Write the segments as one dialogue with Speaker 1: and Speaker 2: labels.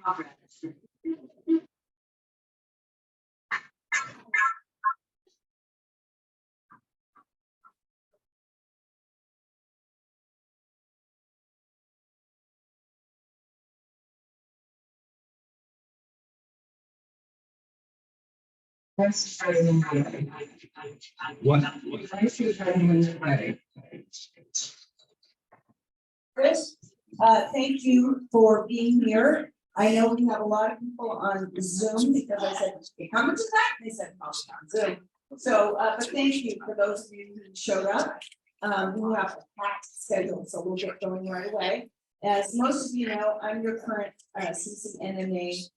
Speaker 1: What?
Speaker 2: Chris, thank you for being here. I know we have a lot of people on Zoom because I said, "Hey, coming to that?" They said, "Oh, on Zoom." So, but thank you for those of you who showed up. We have a packed schedule, so we'll get going right away. As most of you know, I'm your current CCNNA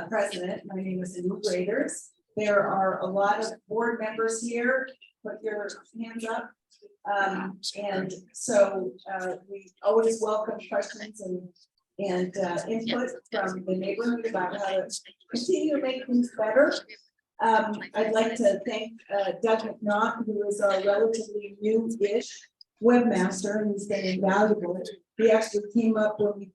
Speaker 2: president. My name is Lou Raiders. There are a lot of board members here. Put your hands up. And so we always welcome questions and input from the neighborhood about how to continue to make things better. I'd like to thank Doug McNaught, who is our relatively new-ish webmaster, and he's been invaluable. He actually came up when we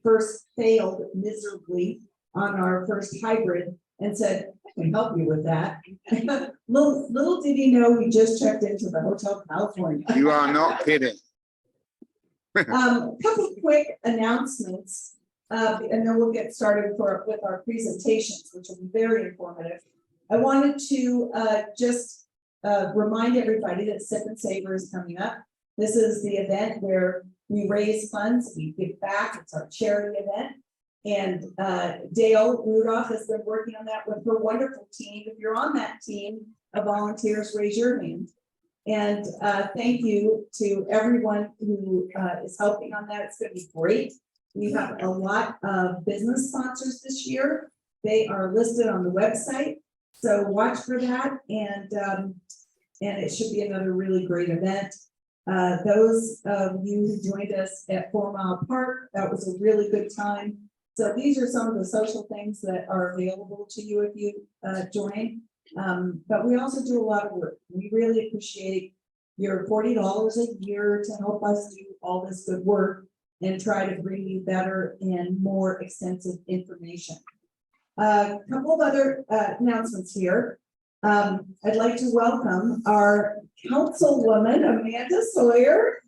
Speaker 2: first failed miserably on our first hybrid and said, "I can help you with that." little did he know we just checked into the Hotel California.
Speaker 3: You are not kidding.
Speaker 2: Couple quick announcements, and then we'll get started with our presentations, which will be very informative. I wanted to just remind everybody that Sip and Savor is coming up. This is the event where we raise funds, we give back. It's our charity event. And Dale Rudolph has been working on that with her wonderful team. If you're on that team of volunteers, raise your hand. And thank you to everyone who is helping on that. It's going to be great. We have a lot of business sponsors this year. They are listed on the website, so watch for that. And it should be another really great event. Those of you who joined us at 4 Mile Park, that was a really good time. So these are some of the social things that are available to you if you join. But we also do a lot of work. We really appreciate your $40 a year to help us do all this good work and try to bring you better and more extensive information. A couple of other announcements here. I'd like to welcome our councilwoman, Amanda Sawyer.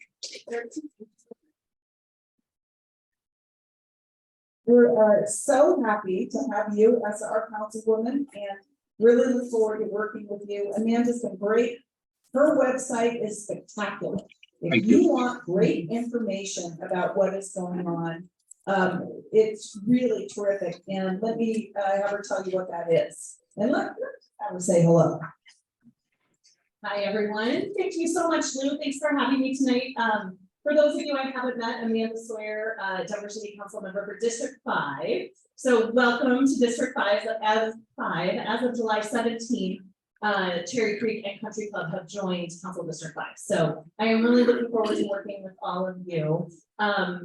Speaker 2: We are so happy to have you as our councilwoman and really look forward to working with you. Amanda's been great. Her website is spectacular. If you want great information about what is going on, it's really terrific. And let me have her tell you what that is. And let her say hello.
Speaker 4: Hi, everyone. Thank you so much, Lou. Thanks for having me tonight. For those of you I haven't met, Amanda Sawyer, Denver City Council member for District 5. So welcome to District 5. As of July 17th, Cherry Creek and Country Club have joined Council District 5. So I am really looking forward to working with all of you.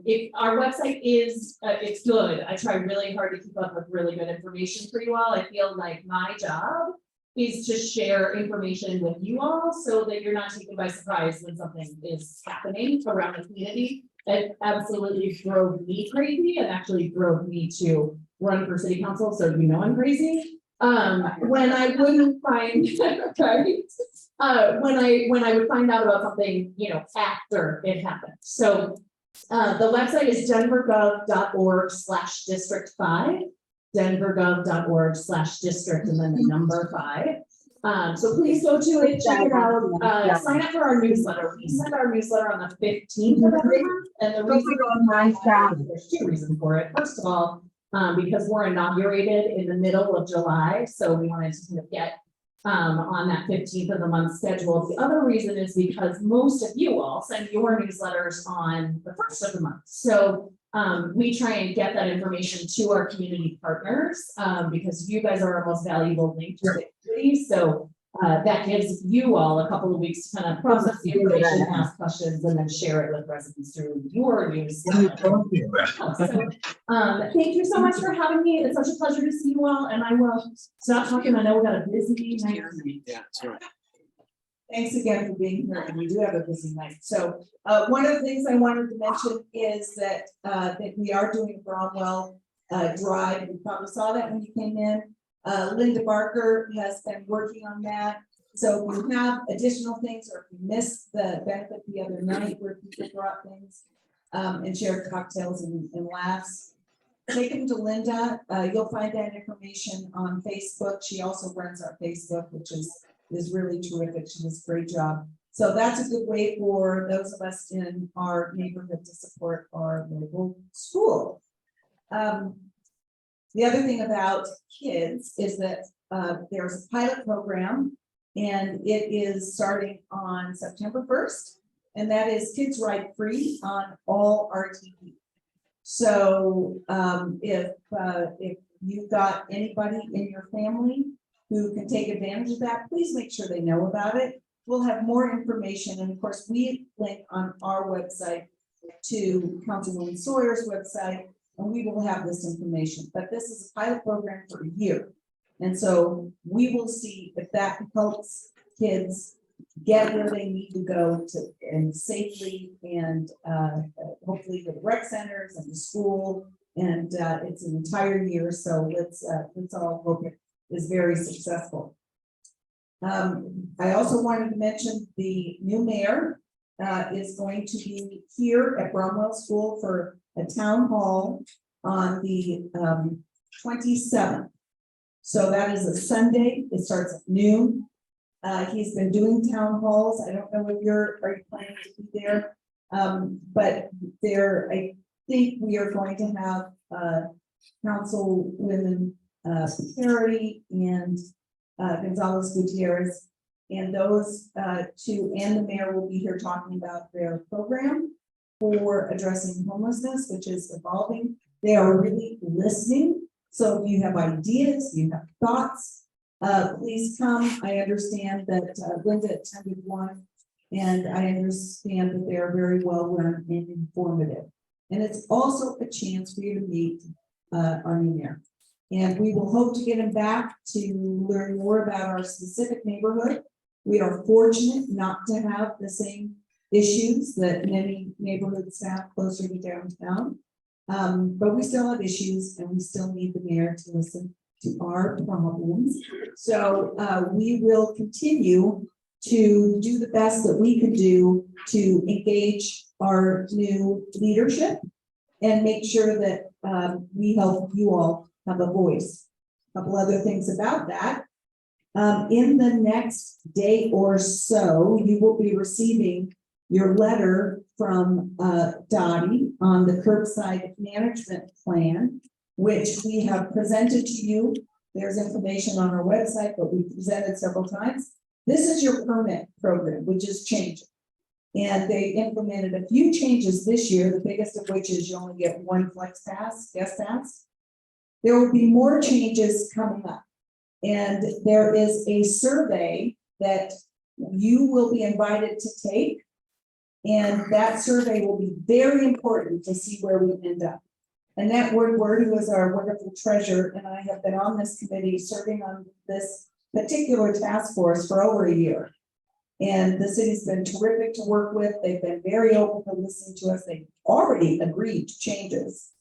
Speaker 4: If our website is, it's good. I try really hard to keep up with really good information for you all. I feel like my job is to share information with you all so that you're not taken by surprise when something is happening around the community. It absolutely drove me crazy and actually drove me to run for city council. So you know I'm crazy. When I wouldn't find right, when I would find out about something, you know, after it happened. So the website is denvergov.org/district5. denvergov.org/district and then the number 5. So please go to it, check it out, sign up for our newsletter. We send our newsletter on the 15th of every month, and the reason there's 2 reasons for it. First of all, because we're inaugurated in the middle of July, so we wanted to kind of get on that 15th of the month schedule. The other reason is because most of you all send your newsletters on the 1st of the month. So we try and get that information to our community partners because you guys are our most valuable link to the community. So that gives you all a couple of weeks to kind of process the information, ask questions, and then share it with residents through your newsletter. So, thank you so much for having me. It's such a pleasure to see you all, and I will stop talking. I know we got a busy night.
Speaker 3: Yeah, that's right.
Speaker 2: Thanks again for being here, and we do have a busy night. So one of the things I wanted to mention is that we are doing Bromwell drive. You probably saw that when you came in. Linda Barker has been working on that. So if you have additional things, or if you missed the benefit the other night where people brought things and shared cocktails and laughs, take them to Linda. You'll find that information on Facebook. She also runs our Facebook, which is really terrific. She does a great job. So that's a good way for those of us in our neighborhood to support our local school. The other thing about kids is that there's a pilot program, and it is starting on September 1st, and that is Kids Ride Free on all RTP. So if you've got anybody in your family who can take advantage of that, please make sure they know about it. We'll have more information, and of course we link on our website to Councilwoman Sawyer's website, and we will have this information. But this is a pilot program for a year, and so we will see if that helps kids get where they need to go to and safely, and hopefully to the rec centers and the school. And it's an entire year, so let's all hope it is very successful. I also wanted to mention the new mayor is going to be here at Bromwell School for a town hall on the 27th. So that is a Sunday. It starts at noon. He's been doing town halls. I don't know if are you planning to be there? But there, I think we are going to have Councilwomen Parity and Gonzalez Gutierrez, and those two and the mayor will be here talking about their program for addressing homelessness, which is evolving. They are really listening. So if you have ideas, you have thoughts, please come. I understand that Linda attended one, and I understand that they are very well run and informative. And it's also a chance for you to meet our new mayor. And we will hope to get him back to learn more about our specific neighborhood. We are fortunate not to have the same issues that many neighborhoods have closer to downtown. But we still have issues, and we still need the mayor to listen to our problems. So we will continue to do the best that we can do to engage our new leadership and make sure that we help you all have a voice. A couple other things about that. In the next day or so, you will be receiving your letter from DOTI on the curbside management plan, which we have presented to you. There's information on our website, but we presented several times. This is your permit program, which is changing. And they implemented a few changes this year, the biggest of which is you only get one flex pass, guest pass. There will be more changes coming up. And there is a survey that you will be invited to take. And that survey will be very important to see where we end up. Annette Woodward, who is our wonderful treasurer, and I have been on this committee serving on this particular task force for over a year. And the city's been terrific to work with. They've been very open to listening to us. They've already agreed to changes,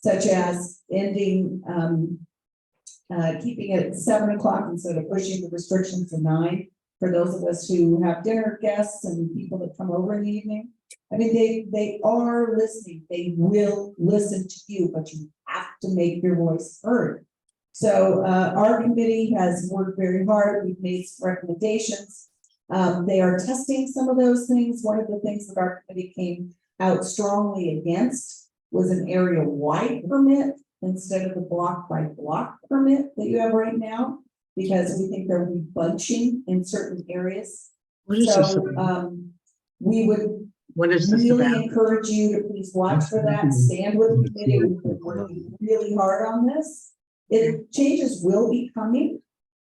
Speaker 2: such as ending, keeping it at 7 o'clock instead of pushing the restrictions to 9 for those of us who have dinner guests and people that come over in the evening. I mean, they are listening. They will listen to you, but you have to make your voice heard. So our committee has worked very hard. We've made some recommendations. They are testing some of those things. One of the things that our committee came out strongly against was an area-wide permit instead of the block-by-block permit that you have right now, because we think there will be bunching in certain areas.
Speaker 1: What is
Speaker 2: So
Speaker 1: this?
Speaker 2: we would
Speaker 1: What is this
Speaker 2: really
Speaker 1: about?
Speaker 2: encourage you to please watch for that. Stand with the committee. We've been working really hard on this. Changes will be coming,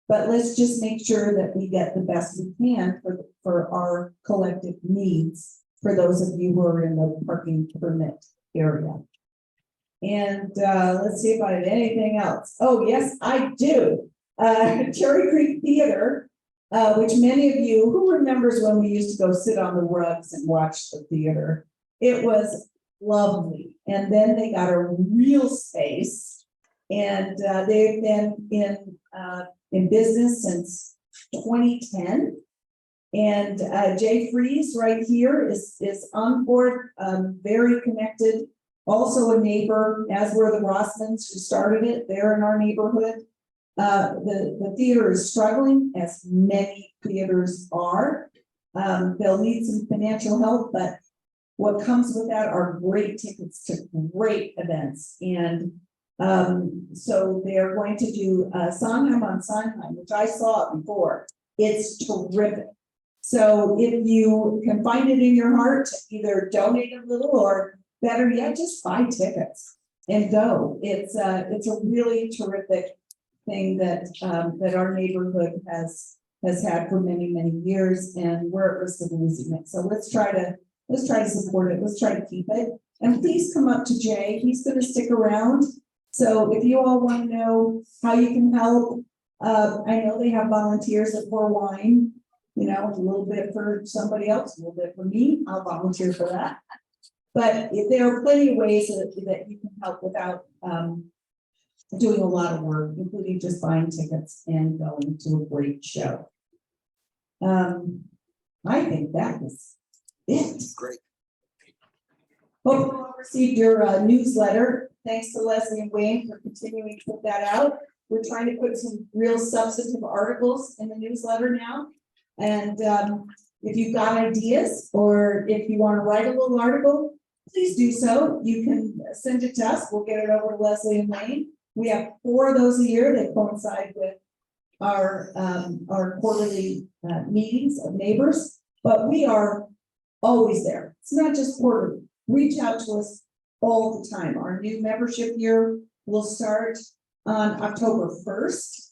Speaker 2: but let's just make sure that we get the best we can for our collective needs for those of you who are in the parking permit area. And let's see if I have anything else. Oh, yes, I do. Cherry Creek Theater, which many of you, who remembers when we used to go sit on the rugs and watch the theater? It was lovely. And then they got a real space And they've been in business since 2010. And Jay Freeze right here is on board, very connected, also a neighbor, as were the Rossmans who started it. They're in our neighborhood. The theater is struggling, as many theaters are. They'll need some financial help, but what comes with that are great tickets to great events. And so they're going to do Sondheim on Sondheim, which I saw before. It's terrific. So if you can find it in your heart to either donate a little, or better yet, just buy tickets and go. It's a really terrific thing that that our neighborhood has had for many years, and we're at risk of losing it. So let's try to support it. Let's try to keep it. And please come up to Jay. He's going to stick around. So if you all want to know how you can help, I know they have volunteers that pour wine. You know, a little bit for somebody else, a little bit for me. I'll volunteer for that. But there are plenty of ways that you can help without doing a lot of work, including just buying tickets and going to a great show. I think that was it.
Speaker 3: Great.
Speaker 2: Hope you all received your newsletter. Thanks to Leslie and Wayne for continuing to put that out. We're trying to put some real substantive articles in the newsletter now. And if you've got ideas, or if you want to write a little article, please do so. You can send it to us. We'll get it over to Leslie and Wayne. We have 4 of those a year that coincide with our quarterly meetings of neighbors, but we are always there. It's not just quarterly. Reach out to us all the time. Our new membership year will start on October 1st.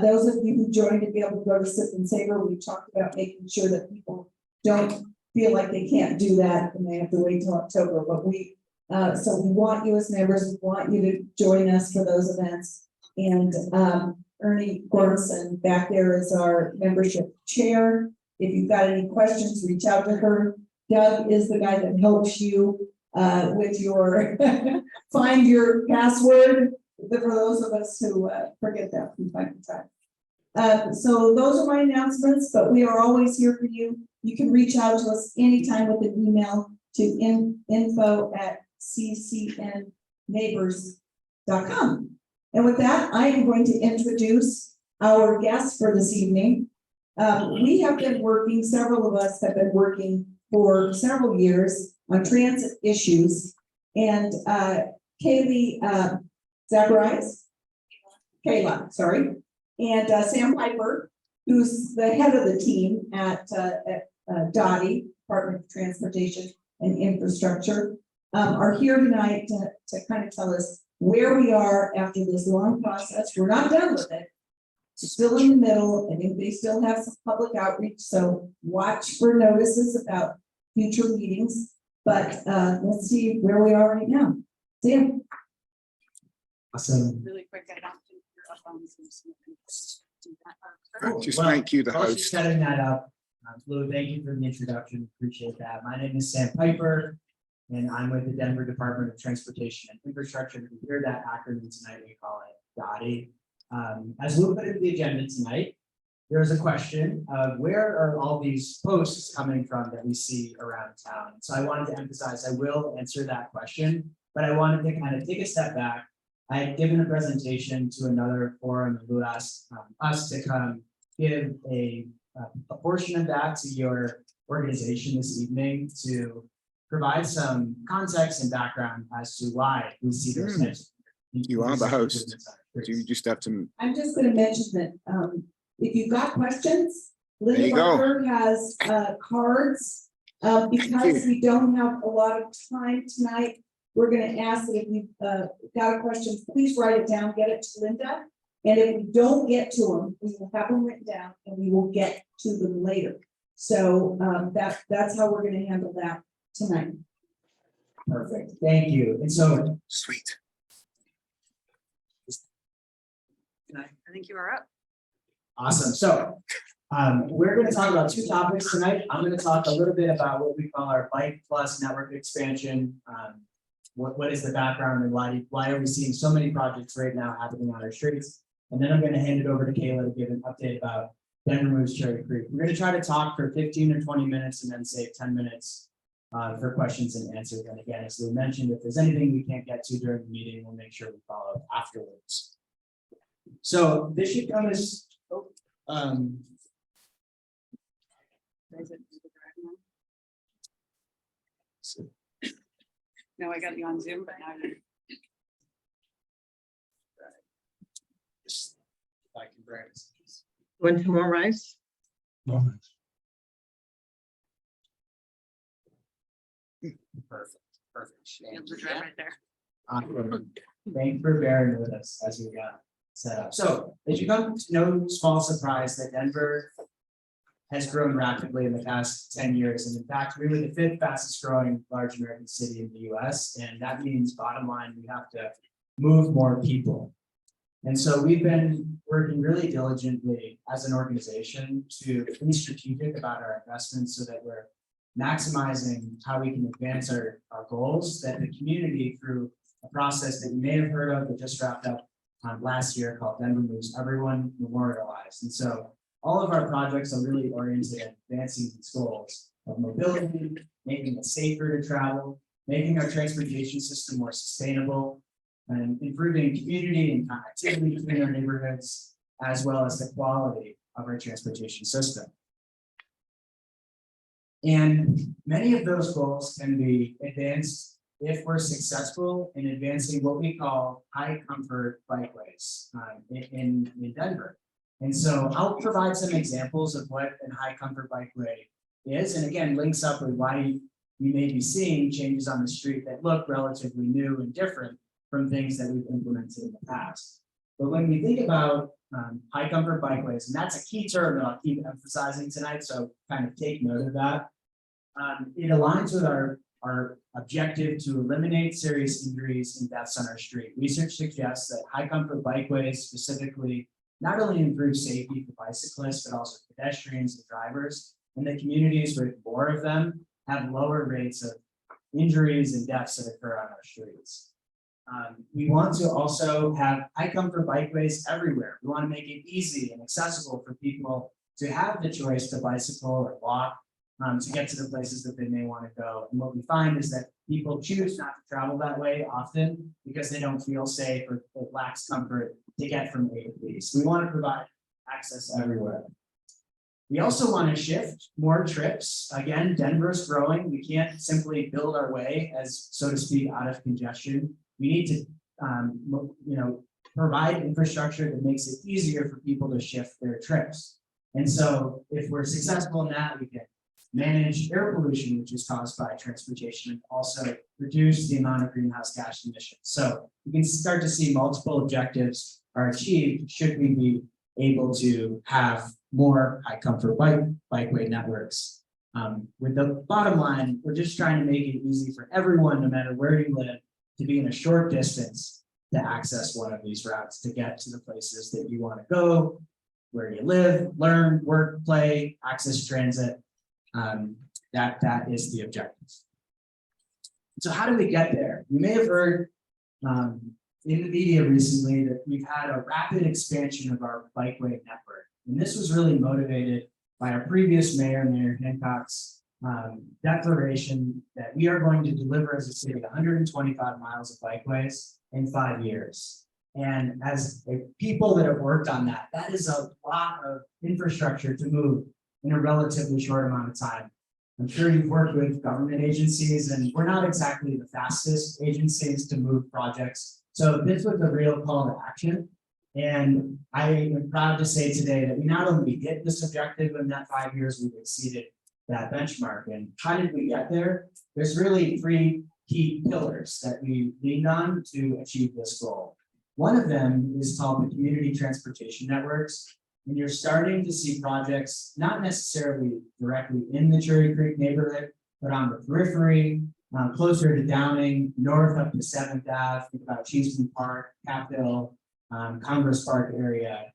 Speaker 2: Those of you who joined to be able to go to Sip and Savor, we talked about making sure that people don't feel like they can't do that and they have to wait till October. But so we want you as members, we want you to join us for those events. And Ernie Gormson back there is our membership chair. If you've got any questions, reach out to her. Doug is the guy that helps you with your find your password, for those of us who forget that from time to time. So those are my announcements, but we are always here for you. You can reach out to us anytime with an email to info@ccnneighbors.com. And with that, I am going to introduce our guests for this evening. We have been working, several of us have been working for several years on transit issues. And Kayla, sorry, and Sam Piper, who's the head of the team at DOTI, Department of Transportation and Infrastructure, are here tonight to kind of tell us where we are after this long process. We're not done with it. It's still in the middle. I think they still have some public outreach, so watch for notices about future meetings. But let's see where we are right now. Sam.
Speaker 1: Awesome.
Speaker 5: Really quick, I don't think you're up on Zoom, so you can just do that.
Speaker 3: Just
Speaker 1: Well,
Speaker 3: thank you, the
Speaker 1: while she's
Speaker 3: host.
Speaker 1: setting that up, Lou, thank you for the introduction. Appreciate that. My name is Sam Piper, and I'm with the Denver Department of Transportation and Infrastructure. If you hear that acronym tonight, we call it DOTI. As Lou put in the agenda tonight, there is a question of where are all these posts coming from that we see around town. So I wanted to emphasize, I will answer that question, but I wanted to kind of take a step back. I had given a presentation to another forum, and Lou asked us to come give a portion of that to your organization this evening to provide some context and background as to why we see those types of.
Speaker 3: You are the host. So you just have to.
Speaker 2: I'm just going to mention that if you've got questions,
Speaker 3: There
Speaker 2: Linda
Speaker 3: you go.
Speaker 2: Barker has cards. Because we don't have a lot of time tonight, we're going to ask that if you've got a question, please write it down, get it to Linda. And if we don't get to them, we will have them written down and we will get to them later. So that's how we're going to handle that tonight.
Speaker 1: Perfect, thank you. And so
Speaker 3: Sweet.
Speaker 5: I think you are up.
Speaker 1: awesome. So we're going to talk about 2 topics tonight. I'm going to talk a little bit about what we call our Bike Plus network expansion. what is the background and why are we seeing so many projects right now happening on our streets? And then I'm going to hand it over to Kayla to give an update about Denver Moves Cherry Creek. We're going to try to talk for 15 or 20 minutes and then save 10 minutes for questions and answers. And again, as we mentioned, if there's anything we can't get to during the meeting, we'll make sure we follow up afterwards. So this should come as,
Speaker 5: Is it- No, I got you on Zoom, but now you're.
Speaker 1: if I can bring it.
Speaker 6: Want some more rice?
Speaker 1: Perfect.
Speaker 5: It's right there.
Speaker 1: Awesome. Thank you for bearing with us as we got set up. So as you come to no small surprise that Denver has grown rapidly in the past 10 years. And in fact, we were the 5th fastest growing large American city in the US. And that means bottom line, we have to move more people. And so we've been working really diligently as an organization to be strategic about our investments so that we're maximizing how we can advance our goals, that the community through a process that you may have heard of that just wrapped up last year called Denver Moves Everyone memorialized. And so all of our projects are really oriented at advancing these goals of mobility, making it safer to travel, making our transportation system more sustainable, and improving community and connectivity between our neighborhoods, as well as the quality of our transportation system. And many of those goals can be advanced if we're successful in advancing what we call high comfort bikeways in Denver. And so I'll provide some examples of what a high comfort bikeway is, and again, links up with why you may be seeing changes on the street that look relatively new and different from things that we've implemented in the past. But when we think about high comfort bikeways, and that's a key term that I'll keep emphasizing tonight, so kind of take note of that. It aligns with our objective to eliminate serious injuries and deaths on our street. Research suggests that high comfort bikeways specifically not only improve safety for bicyclists, but also pedestrians and drivers. And the communities with more of them have lower rates of injuries and deaths that occur on our streets. We want to also have high comfort bikeways everywhere. We want to make it easy and accessible for people to have the choice to bicycle or walk to get to the places that they may want to go. And what we find is that people choose not to travel that way often because they don't feel safe or it lacks comfort to get from A to B. So we want to provide access everywhere. We also want to shift more trips. Again, Denver's growing. We can't simply build our way, as so to speak, out of congestion. We need to, provide infrastructure that makes it easier for people to shift their trips. And so, if we're successful in that, we can manage air pollution, which is caused by transportation, and also reduce the amount of greenhouse gas emissions. So you can start to see multiple objectives are achieved should we be able to have more high comfort bikeway networks. With the bottom line, we're just trying to make it easy for everyone, no matter where you live, to be in a short distance to access one of these routes to get to the places that you want to go, where you live, learn, work, play, access transit. That is the objective. So how do we get there? You may have heard in the media recently that we've had a rapid expansion of our bikeway network. And this was really motivated by our previous mayor, Mayor Hancock's declaration that we are going to deliver as a city 125 miles of bikeways in 5 years. And as people that have worked on that, that is a lot of infrastructure to move in a relatively short amount of time. I'm sure you've worked with government agencies, and we're not exactly the fastest agencies to move projects. So this was a real call to action. And I am proud to say today that we not only hit this objective in that 5 years, we've exceeded that benchmark. And how did we get there? There's really 3 key pillars that we leaned on to achieve this goal. One of them is called the community transportation networks. And you're starting to see projects, not necessarily directly in the Cherry Creek neighborhood, but on the periphery, closer to Downing, north up to 7th Ave, think about Cheesman Park, Capitol, Congress Park area,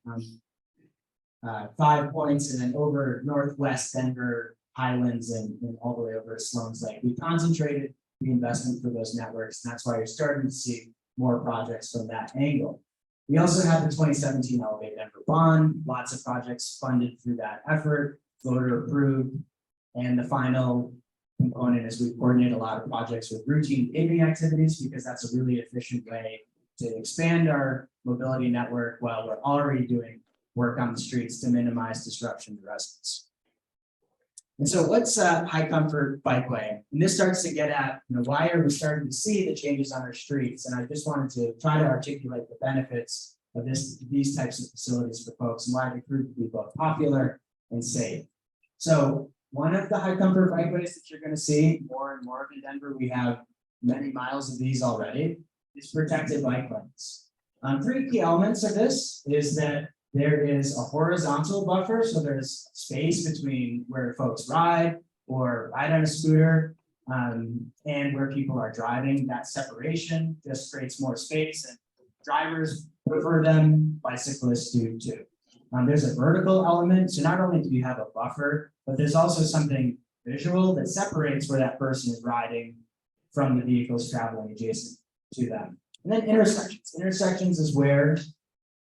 Speaker 1: 5 Points, and then over northwest Denver, Highlands, and all the way over to Sloan's Lake. We concentrated reinvestment for those networks, and that's why you're starting to see more projects from that angle. We also have the 2017 Elevate Denver Bond, lots of projects funded through that effort, voter approved. And the final component is we coordinate a lot of projects with routine paving activities because that's a really efficient way to expand our mobility network while we're already doing work on the streets to minimize disruption to residents. And so what's a high comfort bikeway? And this starts to get at, why are we starting to see the changes on our streets? And I just wanted to try to articulate the benefits of these types of facilities for folks and why they prove to be both popular and safe. So one of the high comfort bikeways that you're going to see more and more in Denver, we have many miles of these already, is protected bike lanes. Three key elements of this is that there is a horizontal buffer, so there's space between where folks ride or ride on a scooter and where people are driving. That separation just creates more space, and drivers prefer them, bicyclists do too. There's a vertical element, so not only do you have a buffer, but there's also something visual that separates where that person is riding from the vehicles traveling adjacent to them. And then intersections. Intersections is where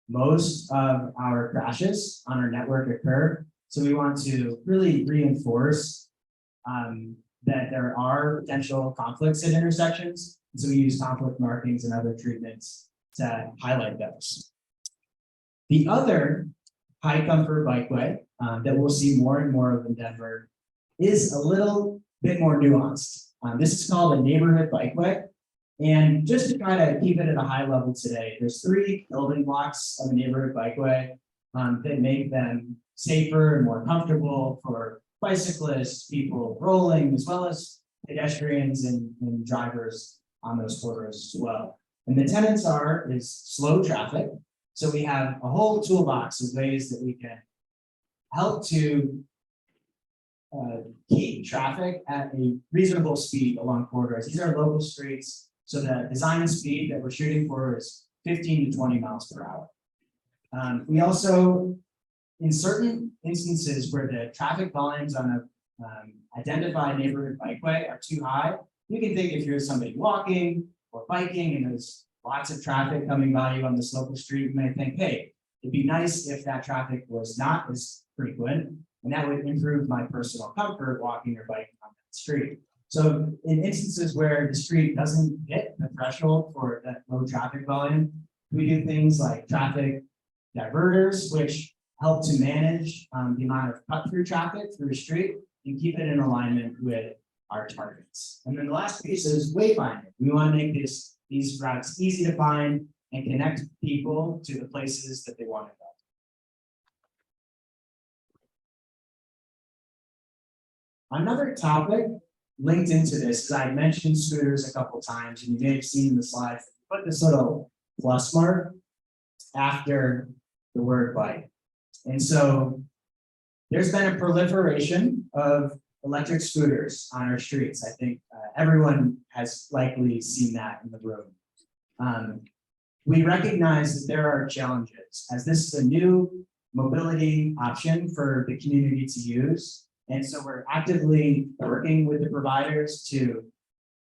Speaker 1: most of our crashes on our network occur. So we want to really reinforce that there are potential conflicts at intersections. So we use conflict markings and other treatments to highlight those. The other high comfort bikeway that we'll see more and more of in Denver is a little bit more nuanced. This is called a neighborhood bikeway. And just to try to keep it at a high level today, there's three building blocks of a neighborhood bikeway that make them safer and more comfortable for bicyclists, people rolling, as well as pedestrians and drivers on those corridors as well. And the tenets is slow traffic. So we have a whole toolbox of ways that we can help to keep traffic at a reasonable speed along corridors. These are local streets. So the design speed that we're shooting for is 15 to 20 miles per hour. We also, in certain instances where the traffic volumes on a identified neighborhood bikeway are too high, you can think if you're somebody walking or biking and there's lots of traffic coming by you on this local street, you may think, hey, it'd be nice if that traffic was not as frequent, and that would improve my personal comfort walking or biking on that street. So in instances where the street doesn't hit the threshold for that low traffic volume, we do things like traffic diverters, which help to manage the amount of cut-through traffic through a street and keep it in alignment with our targets. And then the last piece is wayfinding. We want to make these routes easy to find and connect people to the places that they want to go. Another topic linked into this is I mentioned scooters a couple times, and you may have seen the slides. Put this little plus mark after the word bike. And so there's been a proliferation of electric scooters on our streets. I think everyone has likely seen that in the room. We recognize that there are challenges as this is a new mobility option for the community to use. And so we're actively working with the providers to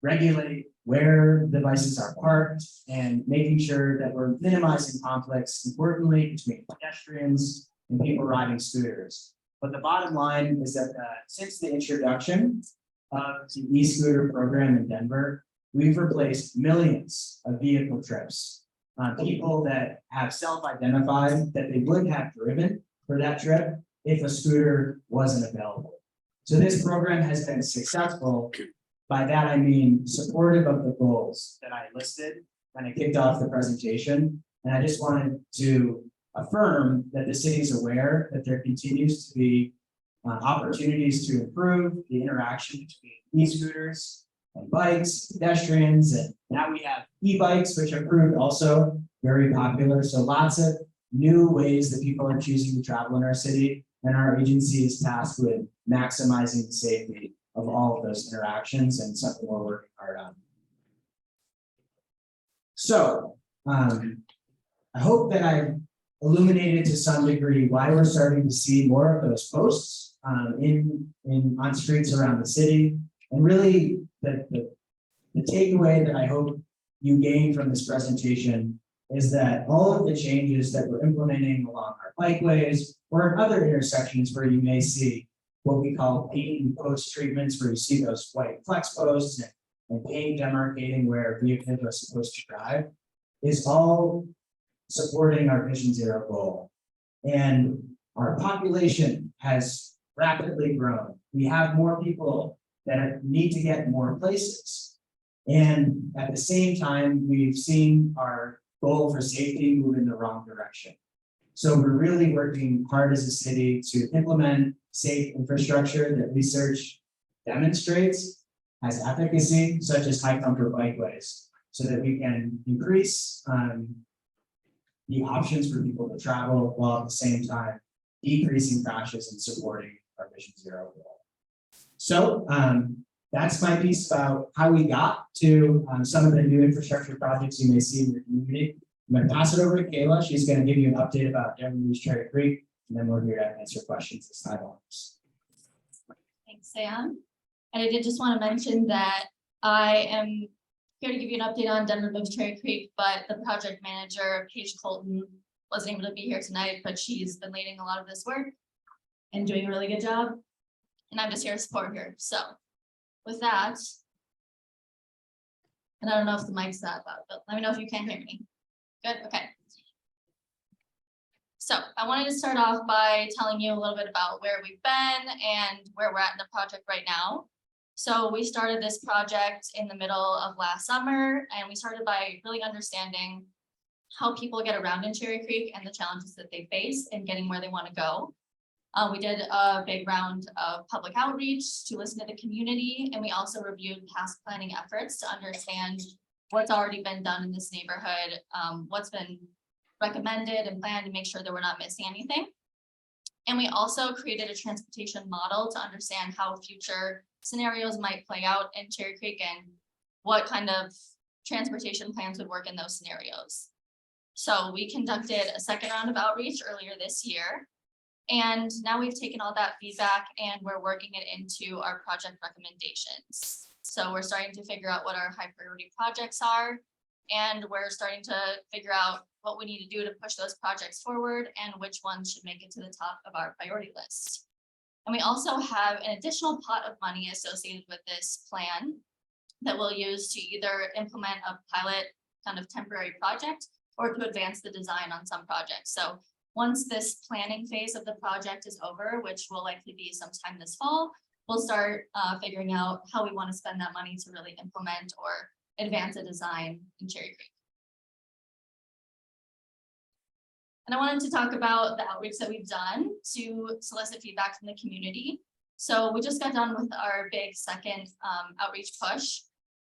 Speaker 1: regulate where devices are parked and making sure that we're minimizing conflicts, importantly, between pedestrians and people riding scooters. But the bottom line is that since the introduction of the e-scooter program in Denver, we've replaced millions of vehicle trips. People that have self-identified that they would have driven for that trip if a scooter wasn't available. So this program has been successful. By that, I mean supportive of the goals that I listed when I kicked off the presentation. And I just wanted to affirm that the city is aware that there continues to be opportunities to improve the interaction between e-scooters and bikes, pedestrians, and now we have e-bikes, which have proved also very popular. So lots of new ways that people are choosing to travel in our city, and our agency is tasked with maximizing the safety of all of those interactions, and something we're working hard on. So I hope that I've illuminated to some degree why we're starting to see more of those posts on streets around the city, and really the the takeaway that I hope you gain from this presentation is that all of the changes that we're implementing along our bikeways or in other intersections where you may see what we call paint and post treatments, where you see those white flex posts and paint demarcating where vehicles are supposed to drive, is all supporting our Vision Zero goal. And our population has rapidly grown. We have more people that need to get more places. And at the same time, we've seen our goal for safety move in the wrong direction. So we're really working hard as a city to implement safe infrastructure that research demonstrates has efficacy, such as high comfort bikeways, so that we can increase the options for people to travel while at the same time decreasing crashes and supporting our Vision Zero goal. So that's my piece about how we got to some of the new infrastructure projects you may see in your community. I'm going to pass it over to Kayla. She's going to give you an update about Denver Cherry Creek, and then we're here to answer questions as time allows.
Speaker 7: Thanks, Sam. And I did just want to mention that I am here to give you an update on Denver Cherry Creek, but the project manager, Paige Colton, wasn't able to be here tonight, but she's been leading a lot of this work and doing a really good job. And I'm just here to support her. So with that, and I don't know if the mic's that loud, but let me know if you can't hear me. Good, okay. So I wanted to start off by telling you a little bit about where we've been and where we're at in the project right now. So we started this project in the middle of last summer, and we started by really understanding how people get around in Cherry Creek and the challenges that they face in getting where they want to go. We did a big round of public outreach to listen to the community, and we also reviewed past planning efforts to understand what's already been done in this neighborhood, what's been recommended and planned to make sure that we're not missing anything. And we also created a transportation model to understand how future scenarios might play out in Cherry Creek and what kind of transportation plans would work in those scenarios. So we conducted a second round of outreach earlier this year. And now we've taken all that feedback and we're working it into our project recommendations. So we're starting to figure out what our high priority projects are, and we're starting to figure out what we need to do to push those projects forward and which ones should make it to the top of our priority list. And we also have an additional pot of money associated with this plan that we'll use to either implement a pilot kind of temporary project or to advance the design on some projects. So once this planning phase of the project is over, which will likely be sometime this fall, we'll start figuring out how we want to spend that money to really implement or advance a design in Cherry Creek. And I wanted to talk about the outreach that we've done to solicit feedback from the community. So we just got done with our big second outreach push.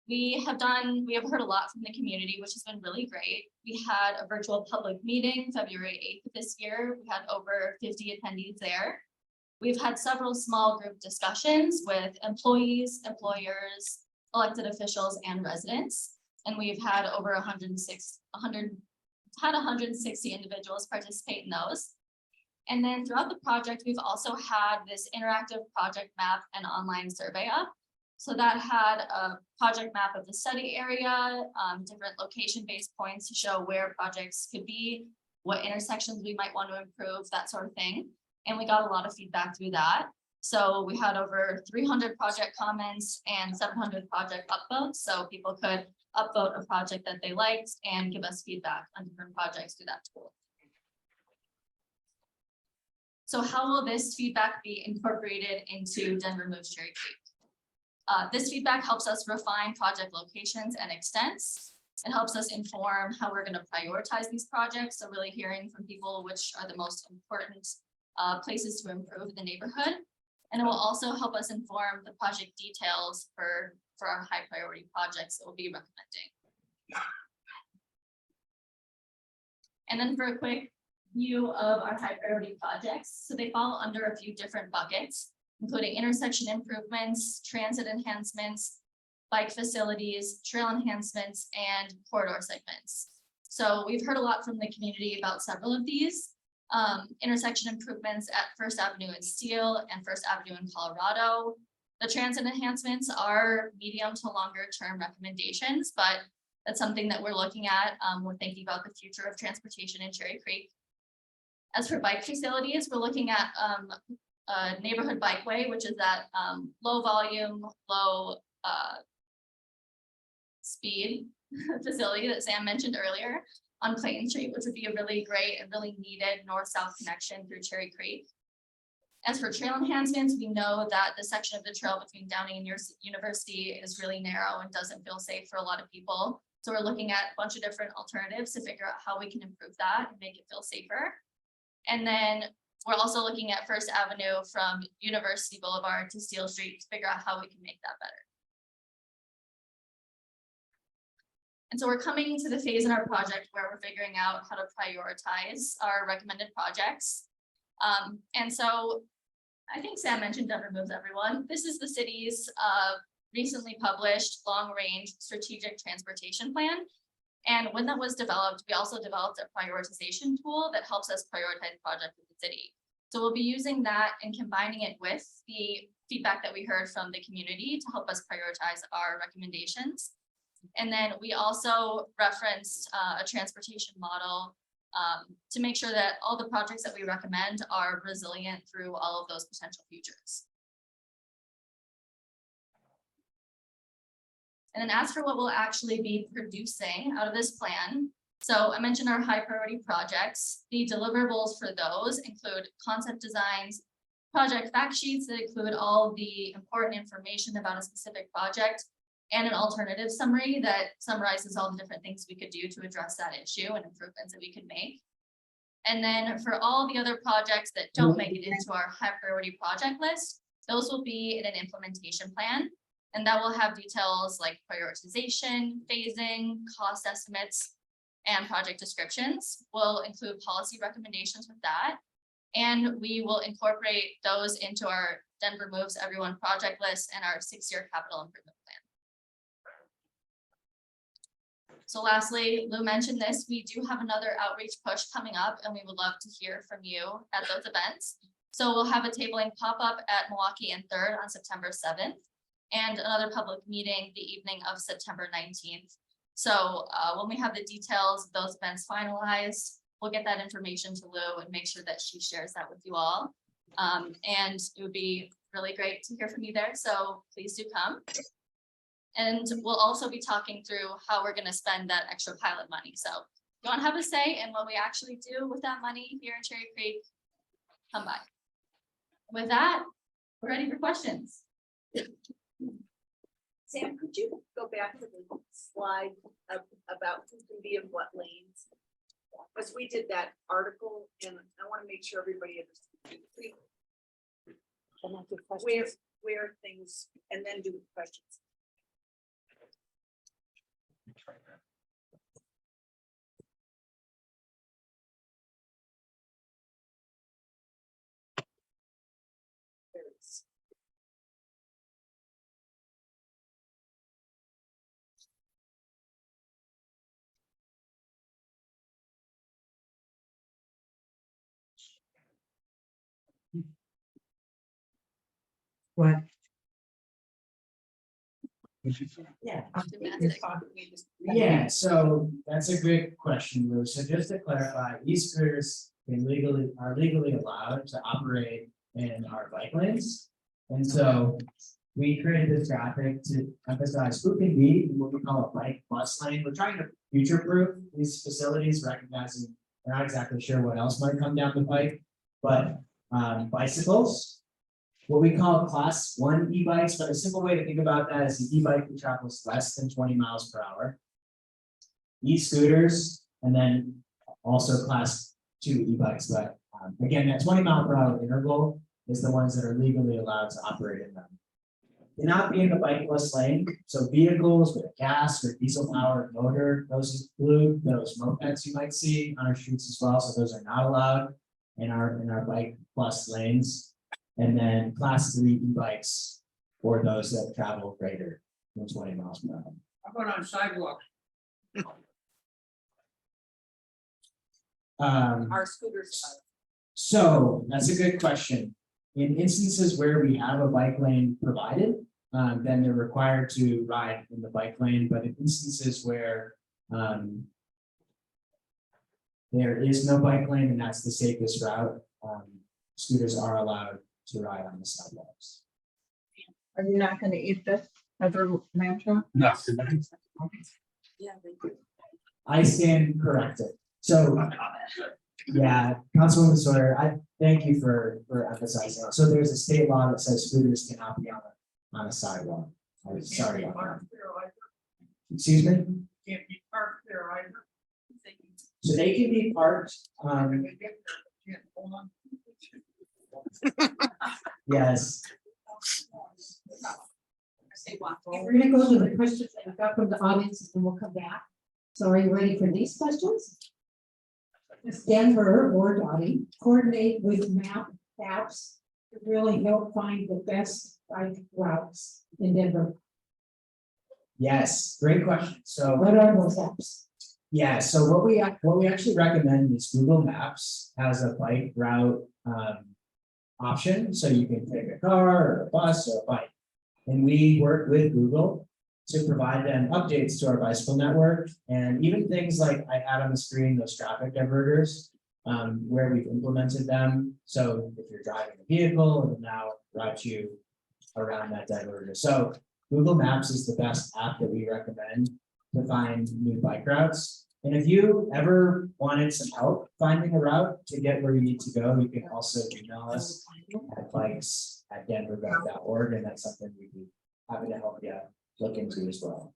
Speaker 7: We have heard a lot from the community, which has been really great. We had a virtual public meeting February 8th this year. We had over 50 attendees there. We've had several small group discussions with employees, employers, elected officials, and residents. And we've had over 160 individuals participate in those. And then throughout the project, we've also had this interactive project map and online survey up. So that had a project map of the study area, different location-based points to show where projects could be, what intersections we might want to improve, that sort of thing. And we got a lot of feedback through that. So we had over 300 project comments and 700 project upvotes. So people could upvote a project that they liked and give us feedback on different projects through that tool. So how will this feedback be incorporated into Denver Moves Cherry Creek? This feedback helps us refine project locations and extents. It helps us inform how we're going to prioritize these projects. So really hearing from people which are the most important places to improve the neighborhood. And it will also help us inform the project details for our high priority projects that we'll be recommending. And then for a quick view of our high priority projects. So they fall under a few different buckets, including intersection improvements, transit enhancements, bike facilities, trail enhancements, and corridor segments. So we've heard a lot from the community about several of these. Intersection improvements at First Avenue in Steele and First Avenue in Colorado, The transit enhancements are medium to longer term recommendations, but that's something that we're looking at. We're thinking about the future of transportation in Cherry Creek. As for bike facilities, we're looking at a neighborhood bikeway, which is that low volume, low speed facility that Sam mentioned earlier on Clayton Street, which would be a really great and really needed north-south connection through Cherry Creek. As for trail enhancements, we know that the section of the trail between Downing and University is really narrow and doesn't feel safe for a lot of people. So we're looking at a bunch of different alternatives to figure out how we can improve that and make it feel safer. And then we're also looking at First Avenue from University Boulevard to Steel Street to figure out how we can make that better. And so we're coming to the phase in our project where we're figuring out how to prioritize our recommended projects. And so I think Sam mentioned Denver Moves Everyone. This is the city's recently published long-range strategic transportation plan. And when that was developed, we also developed a prioritization tool that helps us prioritize projects in the city. So we'll be using that and combining it with the feedback that we heard from the community to help us prioritize our recommendations. And then we also referenced a transportation model to make sure that all the projects that we recommend are resilient through all of those potential futures. And then as for what we'll actually be producing out of this plan, so I mentioned our high priority projects. The deliverables for those include concept designs, project fact sheets that include all the important information about a specific project, and an alternative summary that summarizes all the different things we could do to address that issue and improvements that we could make. And then for all the other projects that don't make it into our high priority project list, those will be in an implementation plan. And that will have details like prioritization, phasing, cost estimates, and project descriptions. We'll include policy recommendations with that. And we will incorporate those into our Denver Moves Everyone project list and our 6-year capital improvement plan. So lastly, Lou mentioned this, we do have another outreach push coming up and we would love to hear from you at those events. So we'll have a tabling pop-up at Milwaukee and 3rd on September 7th and another public meeting the evening of September 19th. So when we have the details of those events finalized, we'll get that information to Lou and make sure that she shares that with you all. And it would be really great to hear from you there. So please do come. And we'll also be talking through how we're going to spend that extra pilot money. So if you want to have a say in what we actually do with that money here in Cherry Creek, come by. With that, we're ready for questions.
Speaker 5: Sam, could you go back to the slide about who can be in what lanes? Because we did that article and I want to make sure everybody understands. Where things, and then do questions. There it is.
Speaker 6: What?
Speaker 2: Yeah.
Speaker 1: Yeah, so that's a great question, Lou. So just to clarify, e-scooters are legally allowed to operate in our bike lanes. And so we created this graphic to emphasize who can be in what we call a bike bus lane. We're trying to future-proof these facilities, recognizing we're not exactly sure what else might come down the pike, but bicycles, what we call class 1 e-bikes, but a simple way to think about that is an e-bike that travels less than 20 miles per hour. E-scooters, and then also class 2 e-bikes, but again, that 20 mile per hour interval is the ones that are legally allowed to operate in them. Cannot be in the bike bus lane, so vehicles with a gas or diesel powered motor, those include those mopeds you might see on our streets as well, so those are not allowed in our bike plus lanes. And then class 3 e-bikes for those that travel greater than 20 miles per hour.
Speaker 8: How about on sidewalks?
Speaker 5: Our scooters.
Speaker 1: So that's a good question. In instances where we have a bike lane provided, then they're required to ride in the bike lane, but in instances where there is no bike lane and that's the safest route, scooters are allowed to ride on the sidewalks.
Speaker 6: Are you not gonna eat this as a mantra?
Speaker 8: No.
Speaker 5: Yeah, they do.
Speaker 1: I stand corrected. So, yeah, Councilwoman Sawyer, I thank you for emphasizing that. So there's a state law that says scooters cannot be on a sidewalk. I'm sorry about that. Excuse me?
Speaker 8: Can't be parked there either.
Speaker 1: So they can be parked, yes.
Speaker 9: We're gonna go to the questions that we got from the audience and we'll come back. So are you ready for these questions? Does Denver or DOTI coordinate with apps to really help find the best bike routes in Denver?
Speaker 1: Yes, great question. So,
Speaker 9: What are those apps?
Speaker 1: yeah, so what we actually recommend is Google Maps has a bike route option, so you can take a car or a bus or a bike. And we work with Google to provide them updates to our bicycle network and even things like I had on the screen, those traffic diverters, where we've implemented them. So if you're driving a vehicle, it will now route you around that diverter. So Google Maps is the best app that we recommend to find new bike routes. And if you ever wanted some help finding a route to get where you need to go, you can also email us at bikes@denvergov.org, and that's something we'd be happy to help you look into as well.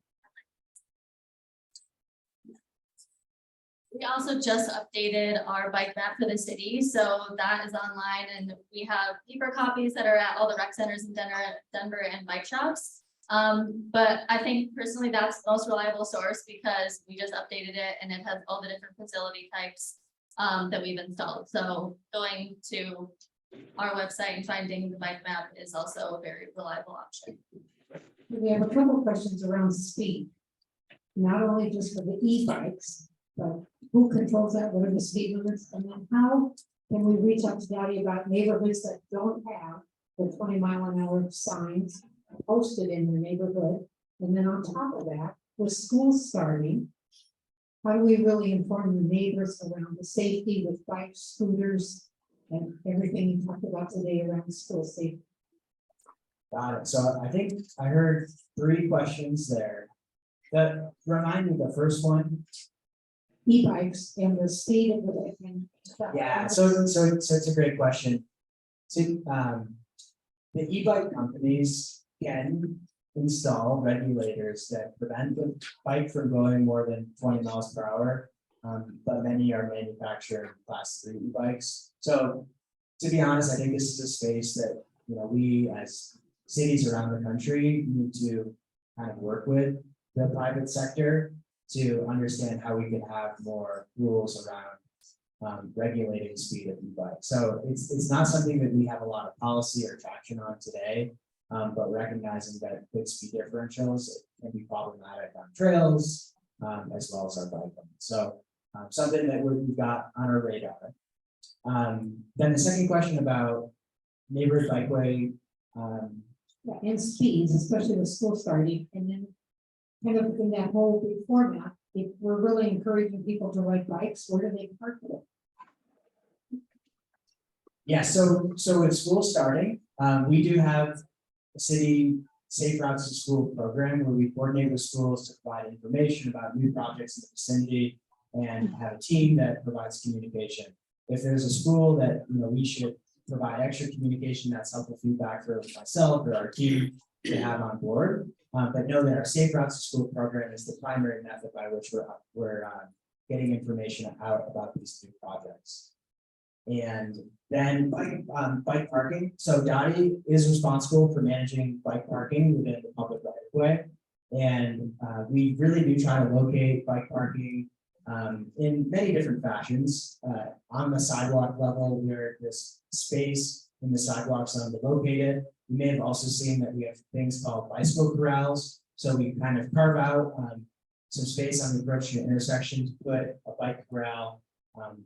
Speaker 7: We also just updated our bike map for the city, so that is online and we have paper copies that are at all the rec centers in Denver and bike shops. But I think personally that's the most reliable source because we just updated it and it has all the different facility types that we've installed. So going to our website and finding the bike map is also a very reliable option.
Speaker 9: We have a couple questions around speed. Not only just for the e-bikes, but who controls that? What are the speed limits? And then how can we reach out to DOTI about neighborhoods that don't have the 20-mile-an-hour signs posted in their neighborhood? And then on top of that, with school starting, how do we really inform the neighbors around the safety with bikes, scooters, and everything you talked about today around school safety?
Speaker 1: Got it. So I think I heard 3 questions there. That remind me the first one.
Speaker 9: E-bikes and the speed of it.
Speaker 1: Yeah, so it's a great question. So, the e-bike companies can install regulators that prevent the bike from going more than 20 miles per hour. But many are manufacturing class 3 e-bikes. So to be honest, I think this is a space that, we as cities around the country need to kind of work with the private sector to understand how we can have more rules around regulating speed of e-bikes. So it's not something that we have a lot of policy or traction on today, but recognizing that quick speed differentials can be problematic on trails as well as our bike lanes. So something that we've got on our radar. Then the second question about neighborhood bikeway.
Speaker 9: And speeds, especially with school starting, and then kind of in that whole big format, if we're really encouraging people to ride bikes, where do they park it?
Speaker 1: Yeah, so with school starting, we do have a city Safe Routes to School program where we coordinate with schools to provide information about new projects in the vicinity and have a team that provides communication. If there's a school that we should provide extra communication, that's helpful feedback for myself or our team to have on board. But know that our Safe Routes to School program is the primary method by which we're getting information out about these new projects. And then bike parking. So DOTI is responsible for managing bike parking within the public right of way. And we really do try to locate bike parking in many different fashions. On the sidewalk level, where this space in the sidewalk zone to locate it. You may have also seen that we have things called bicycle corrals. So we kind of carve out some space on the approach to the intersection to put a bike corral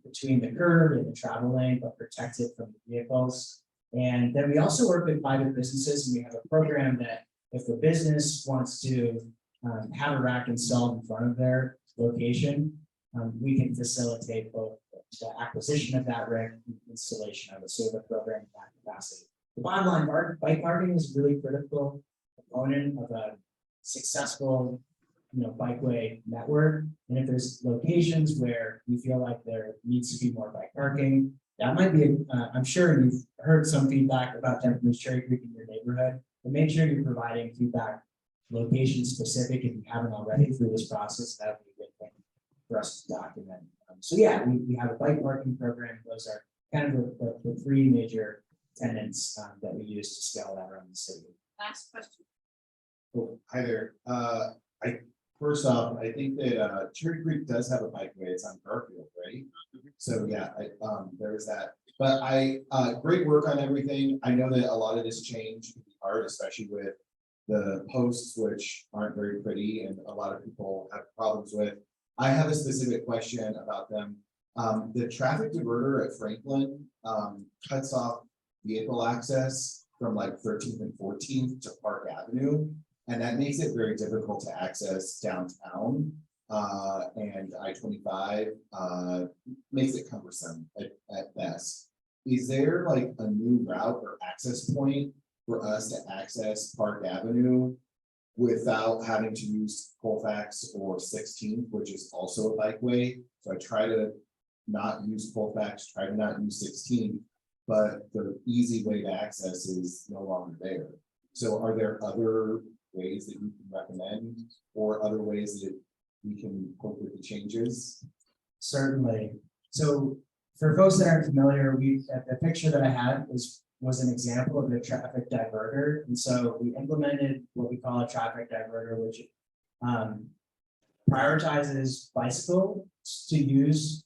Speaker 1: between the curb and the travel lane, but protect it from the vehicles. And then we also work with private businesses, and we have a program that if the business wants to have a rack installed in front of their location, we can facilitate both the acquisition of that rack and installation of it. So we have a program in that capacity. The bottom line, bike parking is a really critical component of a successful, bikeway network. And if there's locations where you feel like there needs to be more bike parking, that might be, I'm sure you've heard some feedback about Temple Cherry Creek in your neighborhood, but make sure you're providing feedback location specific if you haven't already through this process. That would be a good thing for us to document. So yeah, we have a bike parking program. Those are kind of the three major tenants that we use to scale that around the city.
Speaker 5: Last question.
Speaker 10: Oh, hi there. First off, I think that Cherry Creek does have a bikeway. It's on Garfield, right? So yeah, there's that. But great work on everything. I know that a lot of this change can be hard, especially with the posts, which aren't very pretty and a lot of people have problems with. I have a specific question about them. The traffic diverter at Franklin cuts off vehicle access from like 13th and 14th to Park Avenue. And that makes it very difficult to access downtown, and I-25 makes it cumbersome at best. Is there like a new route or access point for us to access Park Avenue without having to use Colfax or 16th, which is also a bikeway? So I try to not use Colfax, try to not use 16th, but the easy way to access is no longer there. So are there other ways that you can recommend or other ways that we can cope with the changes?
Speaker 1: Certainly. So for folks that aren't familiar, the picture that I had was an example of the traffic diverter. And so we implemented what we call a traffic diverter, which prioritizes bicycles to use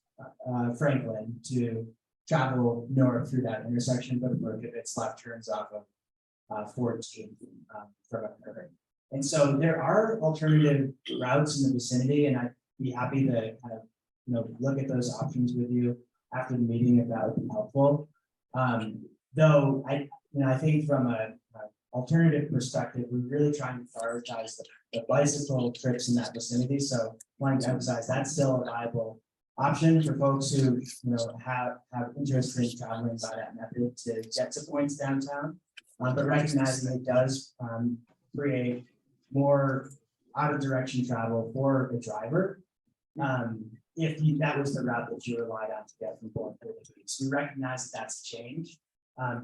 Speaker 1: Franklin to travel north through that intersection, but prohibits left turns off of 14 from a curve. And so there are alternative routes in the vicinity, and I'd be happy to kind of look at those options with you after the meeting if that would be helpful. Though I think from an alternative perspective, we're really trying to prioritize the bicycle trips in that vicinity. So wanting to emphasize that's still a viable option for folks who have interest in traveling by that method to get to points downtown. But recognizing it does create more out of direction travel for the driver. If that was the route that you relied on to get from point to point. So we recognize that that's a change.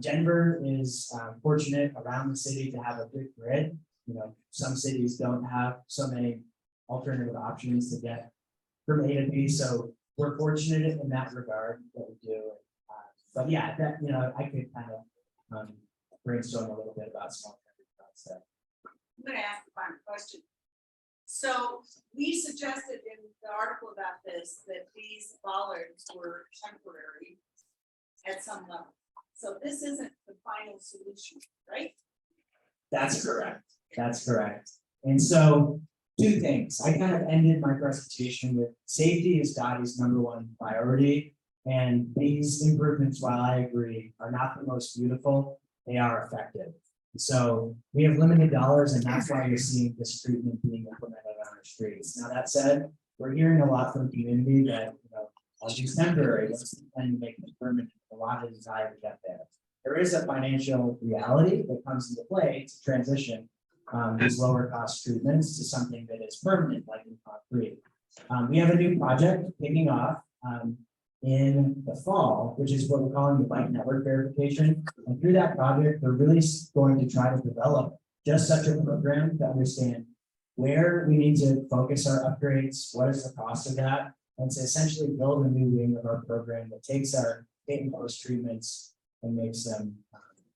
Speaker 1: Denver is fortunate around the city to have a good grid. Some cities don't have so many alternative options to get from A to B. So we're fortunate in that regard that we do. But yeah, that I could kind of brainstorm a little bit about small routes there.
Speaker 5: I'm going to ask a final question. So we suggested in the article about this that these bollards were temporary at some level. So this isn't the final solution, right?
Speaker 1: That's correct. That's correct. And so two things. I kind of ended my presentation with safety is DOTI's #1 priority. And these improvements, while I agree, are not the most beautiful, they are effective. So we have limited dollars, and that's why you're seeing this treatment being implemented on our streets. Now, that said, we're hearing a lot from the community that I'll use temporary, let's plan to make it permanent, a lot of desire to get there. There is a financial reality that comes into play to transition these lower cost treatments to something that is permanent, like in concrete. We have a new project kicking off in the fall, which is what we're calling the bike network verification. And through that project, we're really going to try to develop just such a program to understand where we need to focus our upgrades, what is the cost of that, and to essentially build a new wing of our program that takes our hit and post treatments and makes them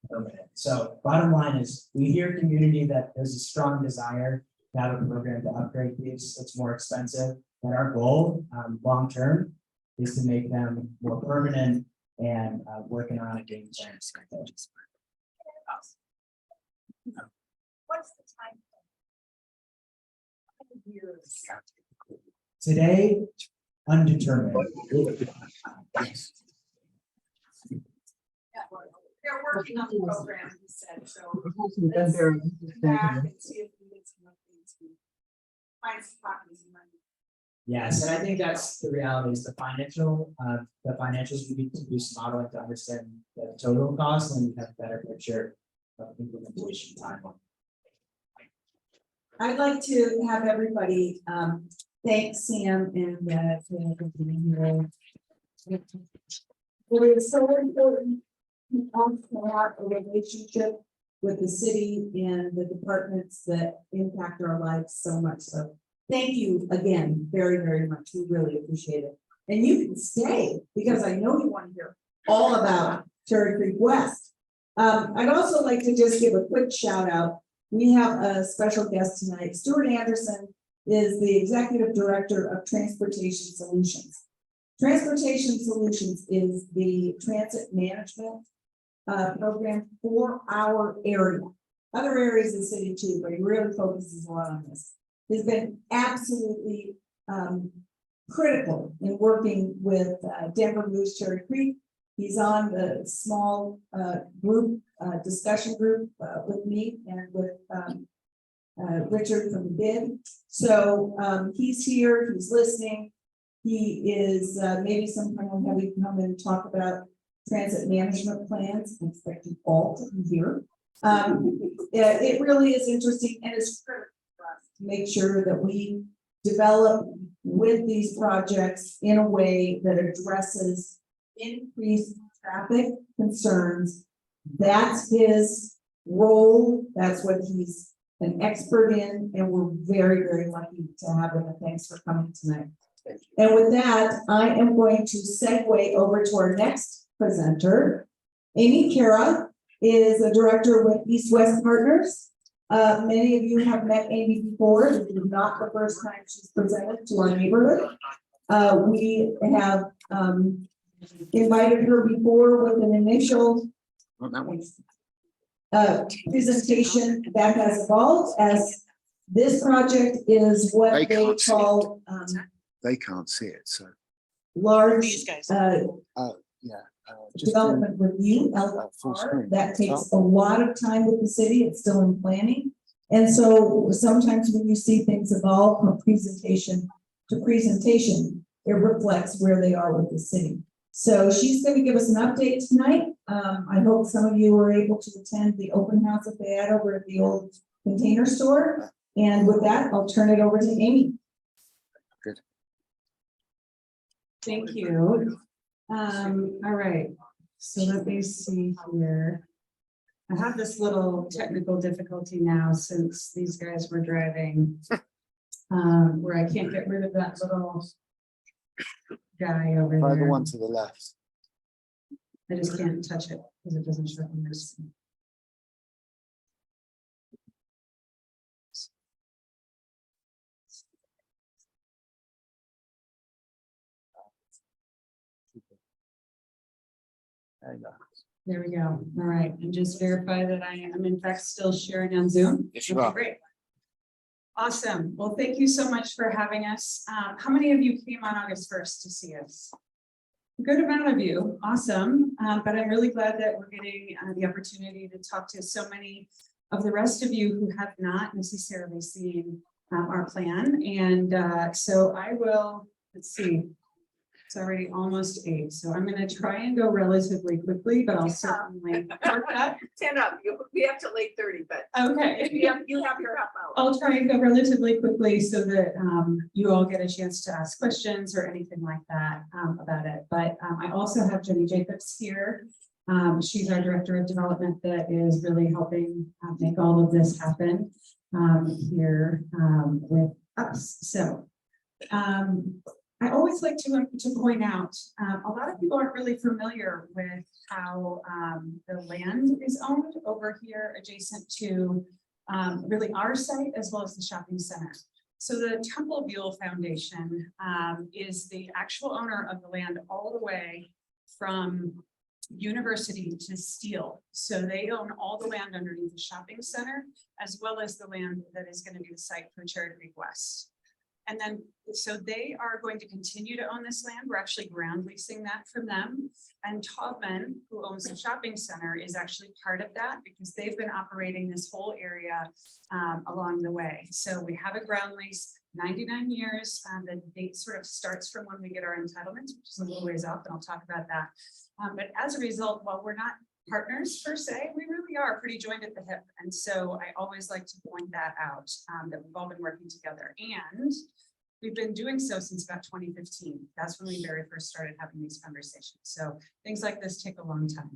Speaker 1: permanent. So bottom line is we hear community that there's a strong desire to have a program to upgrade these. It's more expensive, but our goal long term is to make them more permanent and working on a game plan.
Speaker 5: What's the time? Years.
Speaker 1: Today, undetermined.
Speaker 5: They're working on the program, he said, so.
Speaker 6: Hasn't been there.
Speaker 5: Back and see if we get some updates. Find some copies of money.
Speaker 1: Yes, and I think that's the reality is the financials, we need to do some modeling to understand the total cost and we have a better picture of implementation timeline.
Speaker 2: I'd like to have everybody, thank Sam and, for being here. It is so important to have a relationship with the city and the departments that impact our lives so much. So thank you again, very, very much. We really appreciate it. And you can stay because I know you want to hear all about Cherry Creek West. I'd also like to just give a quick shout out. We have a special guest tonight. Stuart Anderson is the Executive Director of Transportation Solutions. Transportation Solutions is the transit management program for our area. Other areas of the city too, but he really focuses a lot on this. He's been absolutely critical in working with Denver Moose Cherry Creek. He's on the small group discussion group with me and with Richard from the bid. So he's here, he's listening. He is maybe sometime we'll have you come and talk about transit management plans. I expect you all to be here. It really is interesting and it's critical for us to make sure that we develop with these projects in a way that addresses increased traffic concerns. That's his role. That's what he's an expert in, and we're very, very lucky to have him. And thanks for coming tonight. And with that, I am going to segue over to our next presenter. Amy Cara is a director with East West Partners. Many of you have met Amy before. This is not the first time she's presented to our neighborhood. We have invited her before with an initial presentation that has evolved as this project is what
Speaker 3: They
Speaker 2: they
Speaker 3: can't see
Speaker 2: call
Speaker 3: They can't see it, so,
Speaker 2: large
Speaker 3: yeah. Just do,
Speaker 2: development review,
Speaker 3: full
Speaker 2: LFR.
Speaker 3: screen.
Speaker 2: That takes a lot of time with the city. It's still in planning. And so sometimes when you see things evolve from presentation to presentation, it reflects where they are with the city. So she's going to give us an update tonight. I hope some of you were able to attend the open house that they had over at the old Container Store. And with that, I'll turn it over to Amy.
Speaker 3: Good.
Speaker 11: Thank you. All right, so let me see here. I have this little technical difficulty now since these guys were driving. Where I can't get rid of that little guy over
Speaker 3: try the
Speaker 11: there.
Speaker 3: one to the left.
Speaker 11: I just can't touch it because it doesn't show on this.
Speaker 3: There you go.
Speaker 11: There we go. All right, and just verify that I am in fact still sharing on Zoom.
Speaker 3: Yes, you
Speaker 11: Okay,
Speaker 3: are.
Speaker 11: great. Awesome. Well, thank you so much for having us. How many of you came on August 1st to see us? A good amount of you. Awesome. But I'm really glad that we're getting the opportunity to talk to so many of the rest of you who have not necessarily seen our plan. And so I will, let's see. It's already almost 8, so I'm going to try and go relatively quickly, but I'll certainly work that.
Speaker 5: 10 up, we have till 8:30, but
Speaker 11: Okay.
Speaker 5: you have your half hour.
Speaker 11: I'll try and go relatively quickly so that you all get a chance to ask questions or anything like that about it. But I also have Jenny Jacobs here. She's our director of development that is really helping make all of this happen here with us. So I always like to point out, a lot of people aren't really familiar with how the land is owned over here adjacent to really our site as well as the shopping center. So the Temple Buell Foundation is the actual owner of the land all the way from University to Steele. So they own all the land underneath the shopping center as well as the land that is going to be the site for Cherry Creek West. And then, so they are going to continue to own this land. We're actually ground leasing that from them. And Taubman, who owns the shopping center, is actually part of that because they've been operating this whole area along the way. So we have a ground lease, 99 years. The date sort of starts from when we get our entitlements, which is a little ways off, and I'll talk about that. But as a result, while we're not partners per se, we really are pretty joined at the hip. And so I always like to point that out, that we've all been working together. And we've been doing so since about 2015. That's when we very first started having these conversations. So things like this take a long time.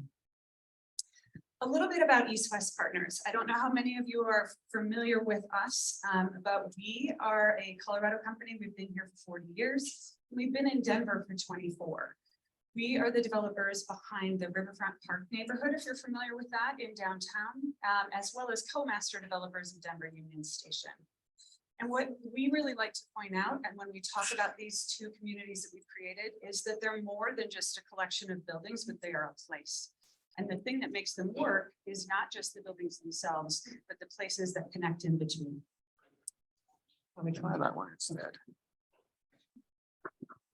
Speaker 11: A little bit about East-West Partners. I don't know how many of you are familiar with us, but we are a Colorado company. We've been here for 40 years. We've been in Denver for 24. We are the developers behind the Riverfront Park neighborhood, if you're familiar with that, in downtown, as well as co-master developers in Denver Union Station. And what we really like to point out, and when we talk about these two communities that we've created, is that they're more than just a collection of buildings, but they are a place. And the thing that makes them work is not just the buildings themselves, but the places that connect in between.
Speaker 3: Let me try that one instead.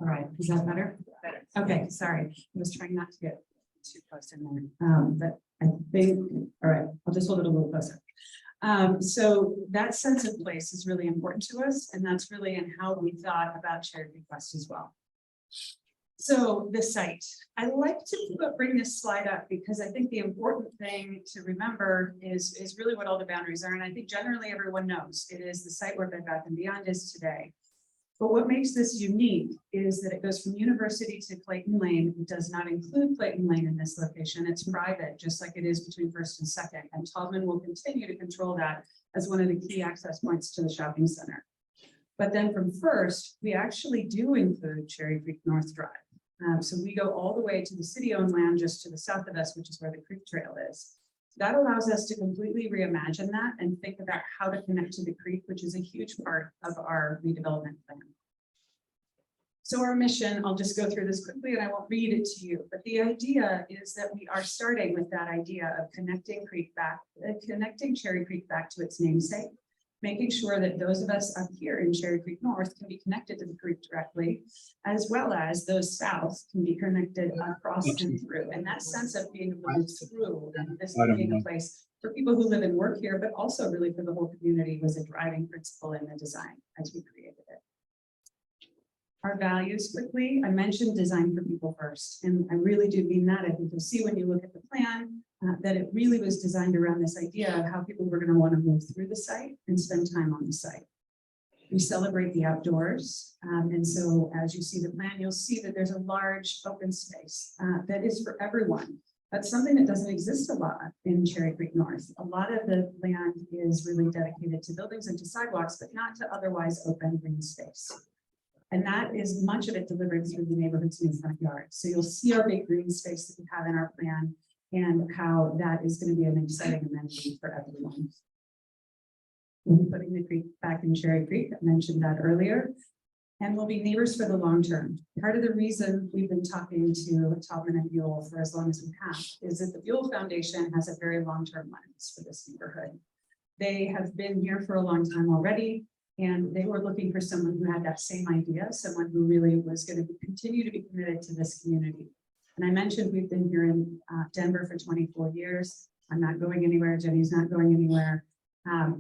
Speaker 11: All right, is that better? Better. Okay, sorry. I was trying not to get too close in there. But I think, all right, I'll just hold it a little closer. So that sense of place is really important to us, and that's really in how we thought about Cherry Creek West as well. So the site, I like to bring this slide up because I think the important thing to remember is really what all the boundaries are. And I think generally everyone knows it is the site where Bed Bath & Beyond is today. But what makes this unique is that it goes from University to Clayton Lane. It does not include Clayton Lane in this location. It's private, just like it is between First and Second. And Taubman will continue to control that as one of the key access points to the shopping center. But then from First, we actually do include Cherry Creek North Drive. So we go all the way to the city-owned land just to the south of us, which is where the creek trail is. That allows us to completely reimagine that and think about how to connect to the creek, which is a huge part of our redevelopment plan. So our mission, I'll just go through this quickly and I won't read it to you, but the idea is that we are starting with that idea of connecting Cherry Creek back to its namesake, making sure that those of us up here in Cherry Creek North can be connected to the creek directly, as well as those south can be connected across and through. And that sense of being able to move through and this being a place for people who live and work here, but also really for the whole community was a driving principle in the design as we created it. Our values quickly, I mentioned design for people first, and I really do mean that. I think you'll see when you look at the plan that it really was designed around this idea of how people were going to want to move through the site and spend time on the site. We celebrate the outdoors, and so as you see the plan, you'll see that there's a large open space that is for everyone. That's something that doesn't exist a lot in Cherry Creek North. A lot of the land is really dedicated to buildings and to sidewalks, but not to otherwise open green space. And that is much of it delivered through the neighborhood's new front yard. So you'll see our big green space that we have in our plan and how that is going to be an exciting amenity for everyone. We'll be putting the creek back in Cherry Creek. I mentioned that earlier. And we'll be neighbors for the long term. Part of the reason we've been talking to Taubman and Buell for as long as we have is that the Buell Foundation has a very long-term lens for this neighborhood. They have been here for a long time already. And they were looking for someone who had that same idea, someone who really was going to continue to be committed to this community. And I mentioned we've been here in Denver for 24 years. I'm not going anywhere. Jenny's not going anywhere.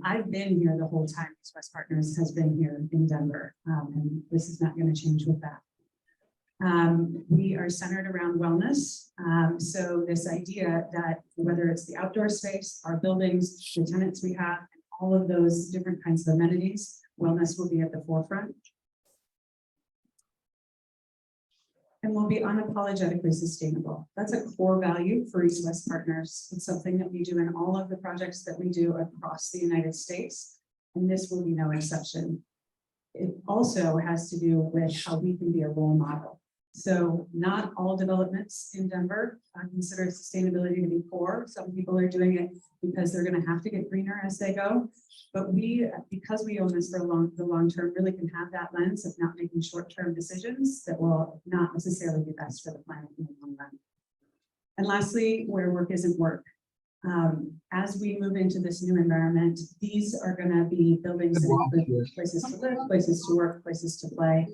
Speaker 11: I've been here the whole time. East-West Partners has been here in Denver, and this is not going to change with that. We are centered around wellness. So this idea that whether it's the outdoor space, our buildings, the tenants we have, and all of those different kinds of amenities, wellness will be at the forefront. And we'll be unapologetically sustainable. That's a core value for East-West Partners. It's something that we do in all of the projects that we do across the United States, and this will be no exception. It also has to do with how we can be a role model. So not all developments in Denver consider sustainability to be core. Some people are doing it because they're going to have to get greener as they go. But we, because we own this for the long term, really can have that lens of not making short-term decisions that will not necessarily be best for the planet in the long run. And lastly, where work isn't work. As we move into this new environment, these are gonna be buildings that include places to live, places to work, places to play.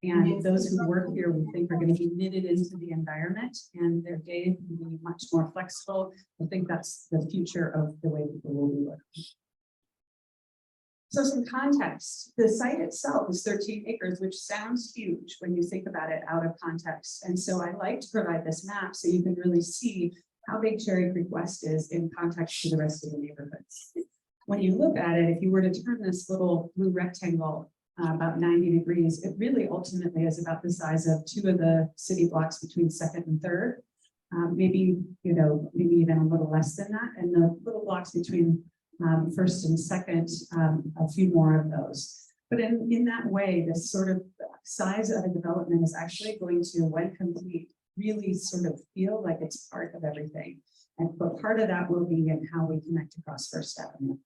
Speaker 11: And those who work here, we think are gonna be knitted into the environment and their day will be much more flexible. I think that's the future of the way people will be working. So some context, the site itself is 13 acres, which sounds huge when you think about it out of context. And so I like to provide this map so you can really see how big Cherry Creek West is in context to the rest of the neighborhoods. When you look at it, if you were to turn this little blue rectangle about 90 degrees, it really ultimately is about the size of 2 of the city blocks between 2nd and 3rd. Maybe, maybe even a little less than that. And the little blocks between 1st and 2nd, a few more of those. But in that way, this sort of size of a development is actually going to, when complete, really sort of feel like it's part of everything. But part of that will be in how we connect across First Avenue.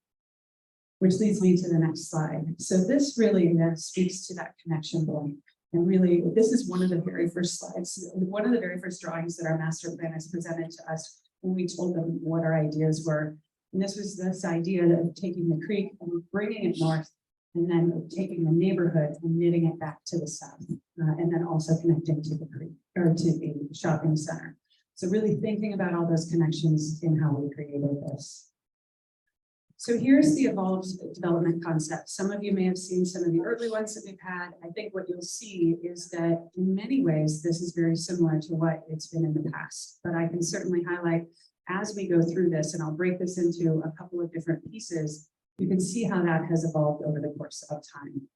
Speaker 11: Which leads me to the next slide. So this really then speaks to that connection point. And really, this is one of the very first slides, one of the very first drawings that our master planners presented to us when we told them what our ideas were. And this was this idea of taking the creek and bringing it north, and then taking the neighborhood and knitting it back to the south, and then also connecting to the creek or to the shopping center. So really thinking about all those connections in how we created this. So here's the evolved development concept. Some of you may have seen some of the early ones that we've had. I think what you'll see is that in many ways, this is very similar to what it's been in the past, but I can certainly highlight as we go through this, and I'll break this into a couple of different pieces, you can see how that has evolved over the course of time.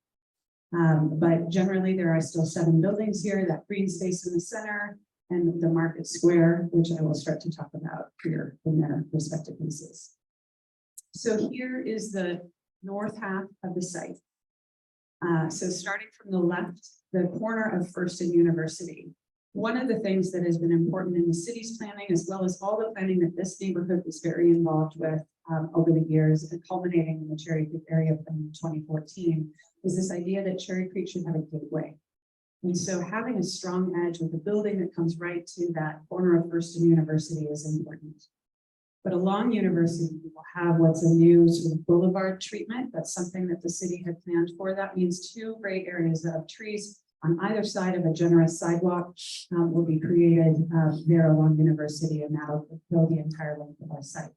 Speaker 11: But generally, there are still 7 buildings here, that green space in the center, and the market square, which I will start to talk about here in their respective pieces. So here is the north half of the site. So starting from the left, the corner of First and University. One of the things that has been important in the city's planning, as well as all the planning that this neighborhood was very involved with over the years, and culminating in the Cherry Creek area from 2014, is this idea that Cherry Creek should have a gateway. And so having a strong edge with a building that comes right to that corner of First and University is important. But along University, we will have what's a new sort of boulevard treatment. That's something that the city had planned for. That means 2 great areas of trees on either side of a generous sidewalk will be created there along University, and that'll fill the entire length of our site.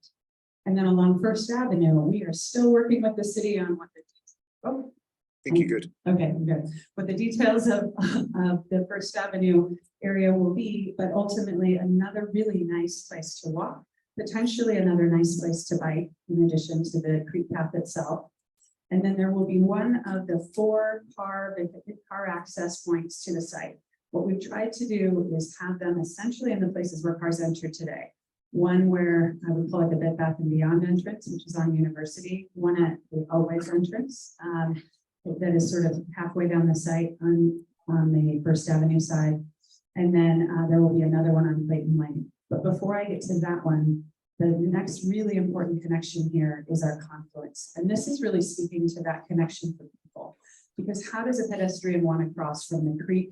Speaker 11: And then along First Avenue, we are still working with the city on what the
Speaker 3: Think you're good.
Speaker 11: Okay, good. What the details of the First Avenue area will be, but ultimately another really nice place to walk, potentially another nice place to bike in addition to the creek path itself. And then there will be one of the 4 car access points to the site. What we've tried to do is have them essentially in the places where cars enter today. One where I would call it the Bed Bath & Beyond entrance, which is on University. One at the Always entrance that is sort of halfway down the site on the First Avenue side. And then there will be another one on Clayton Lane. But before I get to that one, the next really important connection here is our confluence. And this is really speaking to that connection for people. Because how does a pedestrian want to cross from the creek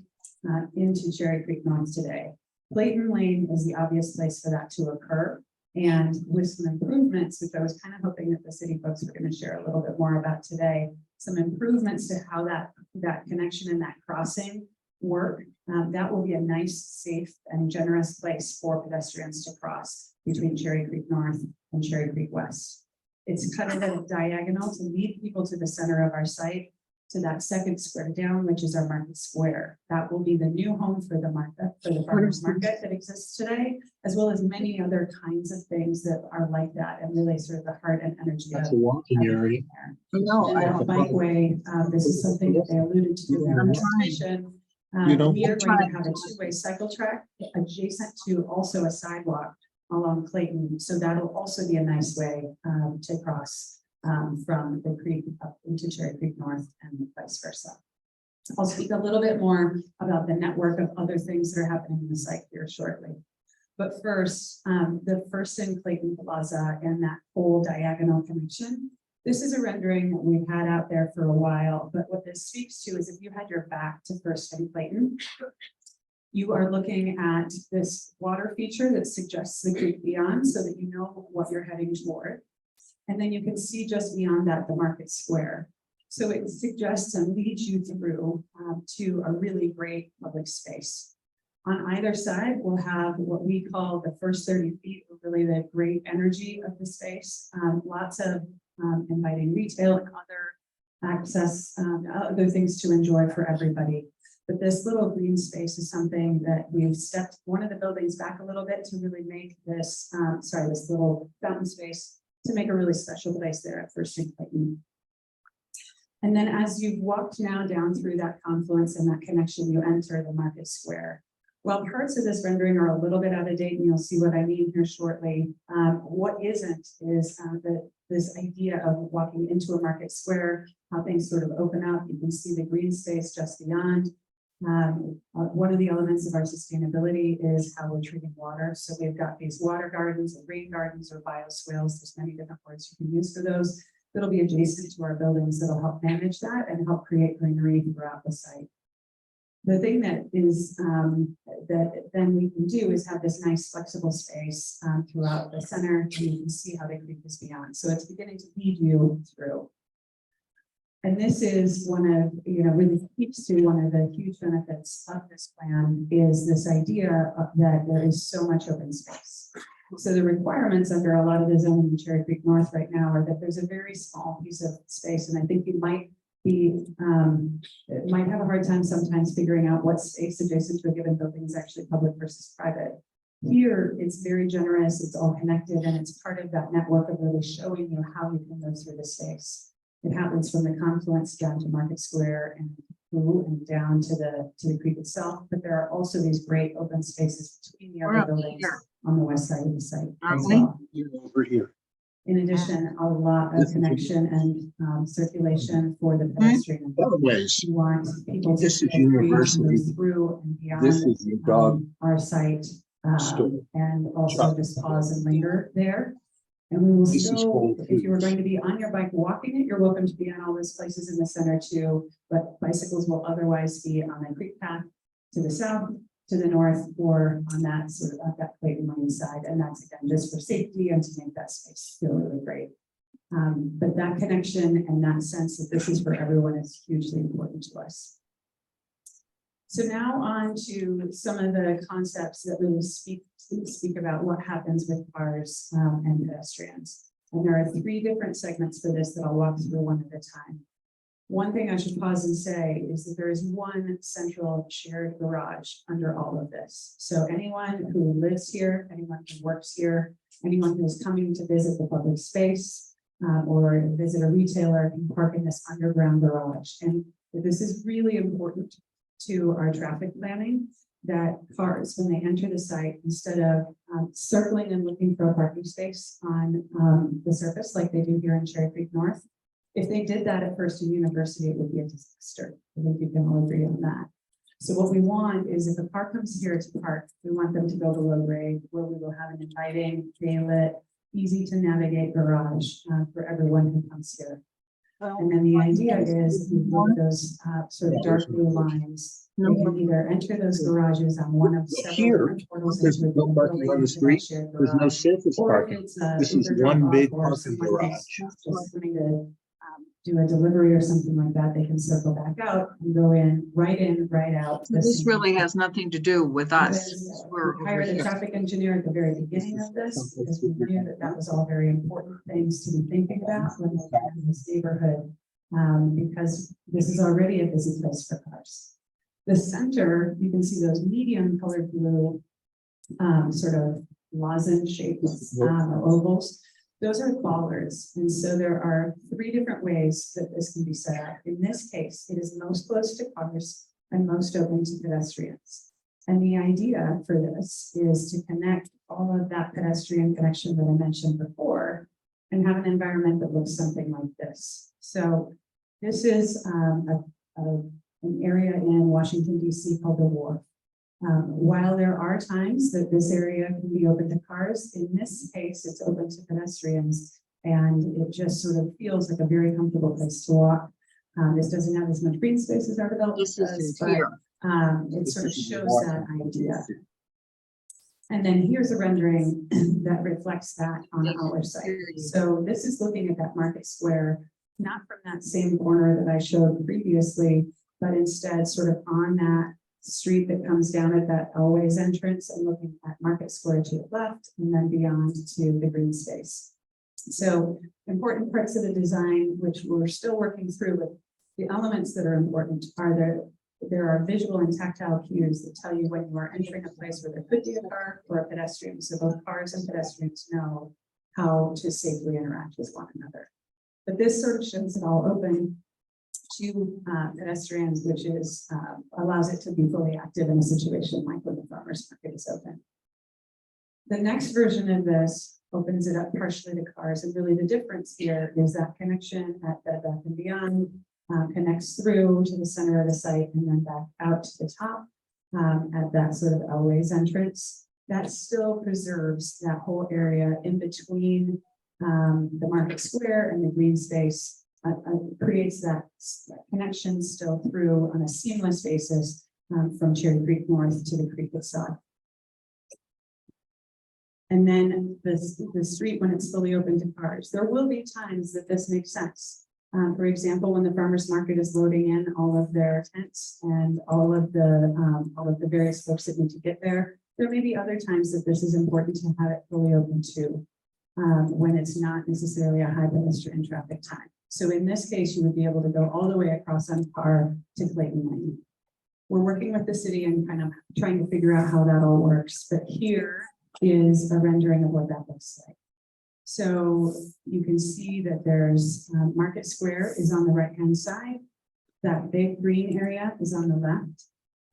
Speaker 11: into Cherry Creek North today? Clayton Lane is the obvious place for that to occur. And with some improvements, which I was kind of hoping that the city folks were going to share a little bit more about today, some improvements to how that connection and that crossing work, that will be a nice, safe, and generous place for pedestrians to cross between Cherry Creek North and Cherry Creek West. It's cut at a diagonal to lead people to the center of our site, to that second square down, which is our market square. That will be the new home for the market, for the farmers market that exists today, as well as many other kinds of things that are like that, and really sort of the heart and energy.
Speaker 8: That's a walking area.
Speaker 6: No, I
Speaker 11: And the bikeway, this is something that they alluded to in their presentation.
Speaker 8: You don't-
Speaker 11: We are going to have a 2-way cycle track adjacent to also a sidewalk along Clayton. So that'll also be a nice way to cross from the creek up into Cherry Creek North and vice versa. I'll speak a little bit more about the network of other things that are happening in the site here shortly. But first, the First and Clayton Plaza and that whole diagonal connection. This is a rendering that we've had out there for a while, but what this speaks to is if you had your back to First and Clayton, You are looking at this water feature that suggests the creek beyond so that you know what you're heading toward. And then you can see just beyond that, the market square. So it suggests and leads you through to a really great public space. On either side, we'll have what we call the first 30 feet, really the great energy of the space. Lots of inviting retail and other access, other things to enjoy for everybody. But this little green space is something that we've stepped one of the buildings back a little bit to really make this, this little fountain space to make a really special place there at First and Clayton. And then as you've walked now down through that confluence and that connection, you enter the market square. While parts of this rendering are a little bit out of date, and you'll see what I mean here shortly, what isn't is this idea of walking into a market square, how things sort of open up. You can see the green space just beyond. One of the elements of our sustainability is how we're treating water. So we've got these water gardens, or rain gardens, or bioswales. There's many different words you can use for those. That'll be adjacent to our buildings that'll help manage that and help create greenery throughout the site. The thing that is that then we can do is have this nice flexible space throughout the center, and you can see how the creek is beyond. So it's beginning to lead you through. And this is one of, really speaks to one of the huge benefits of this plan is this idea that there is so much open space. So the requirements under a lot of the zoning in Cherry Creek North right now are that there's a very small piece of space, and I think you might have a hard time sometimes figuring out what space adjacent to a given building is actually public versus private. Here, it's very generous, it's all connected, and it's part of that network of really showing you how you can go through the space. It happens from the confluence down to Market Square and through and down to the creek itself, but there are also these great open spaces between the other buildings on the west side of the site as well.
Speaker 8: Over here.
Speaker 11: In addition, a lot of connection and circulation for the pedestrian.
Speaker 8: Ways.
Speaker 11: We want people
Speaker 8: This
Speaker 11: to
Speaker 8: is university.
Speaker 11: move through and beyond
Speaker 8: This is your dog
Speaker 11: our site,
Speaker 8: store.
Speaker 11: and also just pause and linger there. And we will
Speaker 8: This is
Speaker 11: still,
Speaker 8: Whole
Speaker 11: if you were
Speaker 8: Foods.
Speaker 11: going to be on your bike walking it, you're welcome to be on all those places in the center too. But bicycles will otherwise be on the creek path to the south, to the north, or on that sort of up that Clayton Lane side. And that's again just for safety and to make that space feel really great. But that connection and that sense that this is for everyone is hugely important to us. So now on to some of the concepts that really speak about what happens with cars and pedestrians. And there are 3 different segments for this that I'll walk through one at a time. One thing I should pause and say is that there is one central shared garage under all of this. So anyone who lives here, anyone who works here, anyone who is coming to visit the public space or visit a retailer can park in this underground garage. And this is really important to our traffic planning, that cars, when they enter the site, instead of circling and looking for a parking space on the surface like they do here in Cherry Creek North, if they did that at First and University, it would be a disaster. I think you can all agree on that. So what we want is if a car comes here to park, we want them to go below grade, where we will have an inviting, daylit, easy to navigate garage for everyone who comes here. And then the idea is you look at those sort of dark blue lines. They can either enter those garages on one of several
Speaker 8: Here,
Speaker 11: different portals
Speaker 8: there's
Speaker 11: into
Speaker 8: no
Speaker 11: the
Speaker 8: parking
Speaker 11: building
Speaker 8: on the
Speaker 11: into that
Speaker 8: street.
Speaker 11: shared
Speaker 8: There's no
Speaker 11: garage.
Speaker 8: surface
Speaker 11: Or if
Speaker 8: parking.
Speaker 11: it's a
Speaker 8: This is
Speaker 11: Uber
Speaker 8: one
Speaker 11: drop-off
Speaker 8: big
Speaker 11: or
Speaker 8: parking
Speaker 11: someone
Speaker 8: garage.
Speaker 11: who's just coming to do a delivery or something like that, they can circle back out and go in, right out.
Speaker 6: So this really has nothing to do with us.
Speaker 11: Because
Speaker 6: We're
Speaker 11: we
Speaker 6: over
Speaker 11: hired a
Speaker 6: here.
Speaker 11: traffic engineer at the very beginning of this, because we knew that that was all very important things to be thinking about when we plan this neighborhood. Because this is already a busy place for cars. The center, you can see those medium colored blue sort of lozenge shapes or ovals. Those are bollards. And so there are 3 different ways that this can be set up. In this case, it is most close to cars and most open to pedestrians. And the idea for this is to connect all of that pedestrian connection that I mentioned before and have an environment that looks something like this. So this is an area in Washington, D.C. called the Wharf. While there are times that this area can be open to cars, in this case, it's open to pedestrians, and it just sort of feels like a very comfortable place to walk. This doesn't have as much green space as our development
Speaker 6: This is
Speaker 11: does, but
Speaker 6: here.
Speaker 11: It sort of shows that idea. And then here's a rendering that reflects that on our site. So this is looking at that market square, not from that same corner that I showed previously, but instead sort of on that street that comes down at that always entrance and looking at Market Square to the left and then beyond to the green space. So important parts of the design, which we're still working through with the elements that are important are there are visual and tactile cues that tell you when you are entering a place where there could be a car or a pedestrian. So both cars and pedestrians know how to safely interact with one another. But this sort of shows it all open to pedestrians, which is allows it to be fully active in a situation like when the farmer's market is open. The next version of this opens it up partially to cars, and really the difference here is that connection at Bed Bath & Beyond connects through to the center of the site and then back out to the top at that sort of always entrance. That still preserves that whole area in between the market square and the green space, creates that connection still through on a seamless basis from Cherry Creek North to the creek itself. And then the street, when it's fully open to cars, there will be times that this makes sense. For example, when the farmers market is loading in all of their tents and all of the various folks that need to get there, there may be other times that this is important to have it fully open too, when it's not necessarily a high pedestrian traffic time. So in this case, you would be able to go all the way across on Car to Clayton Lane. We're working with the city and kind of trying to figure out how that all works, but here is a rendering of what that looks like. So you can see that there's Market Square is on the right-hand side. That big green area is on the left.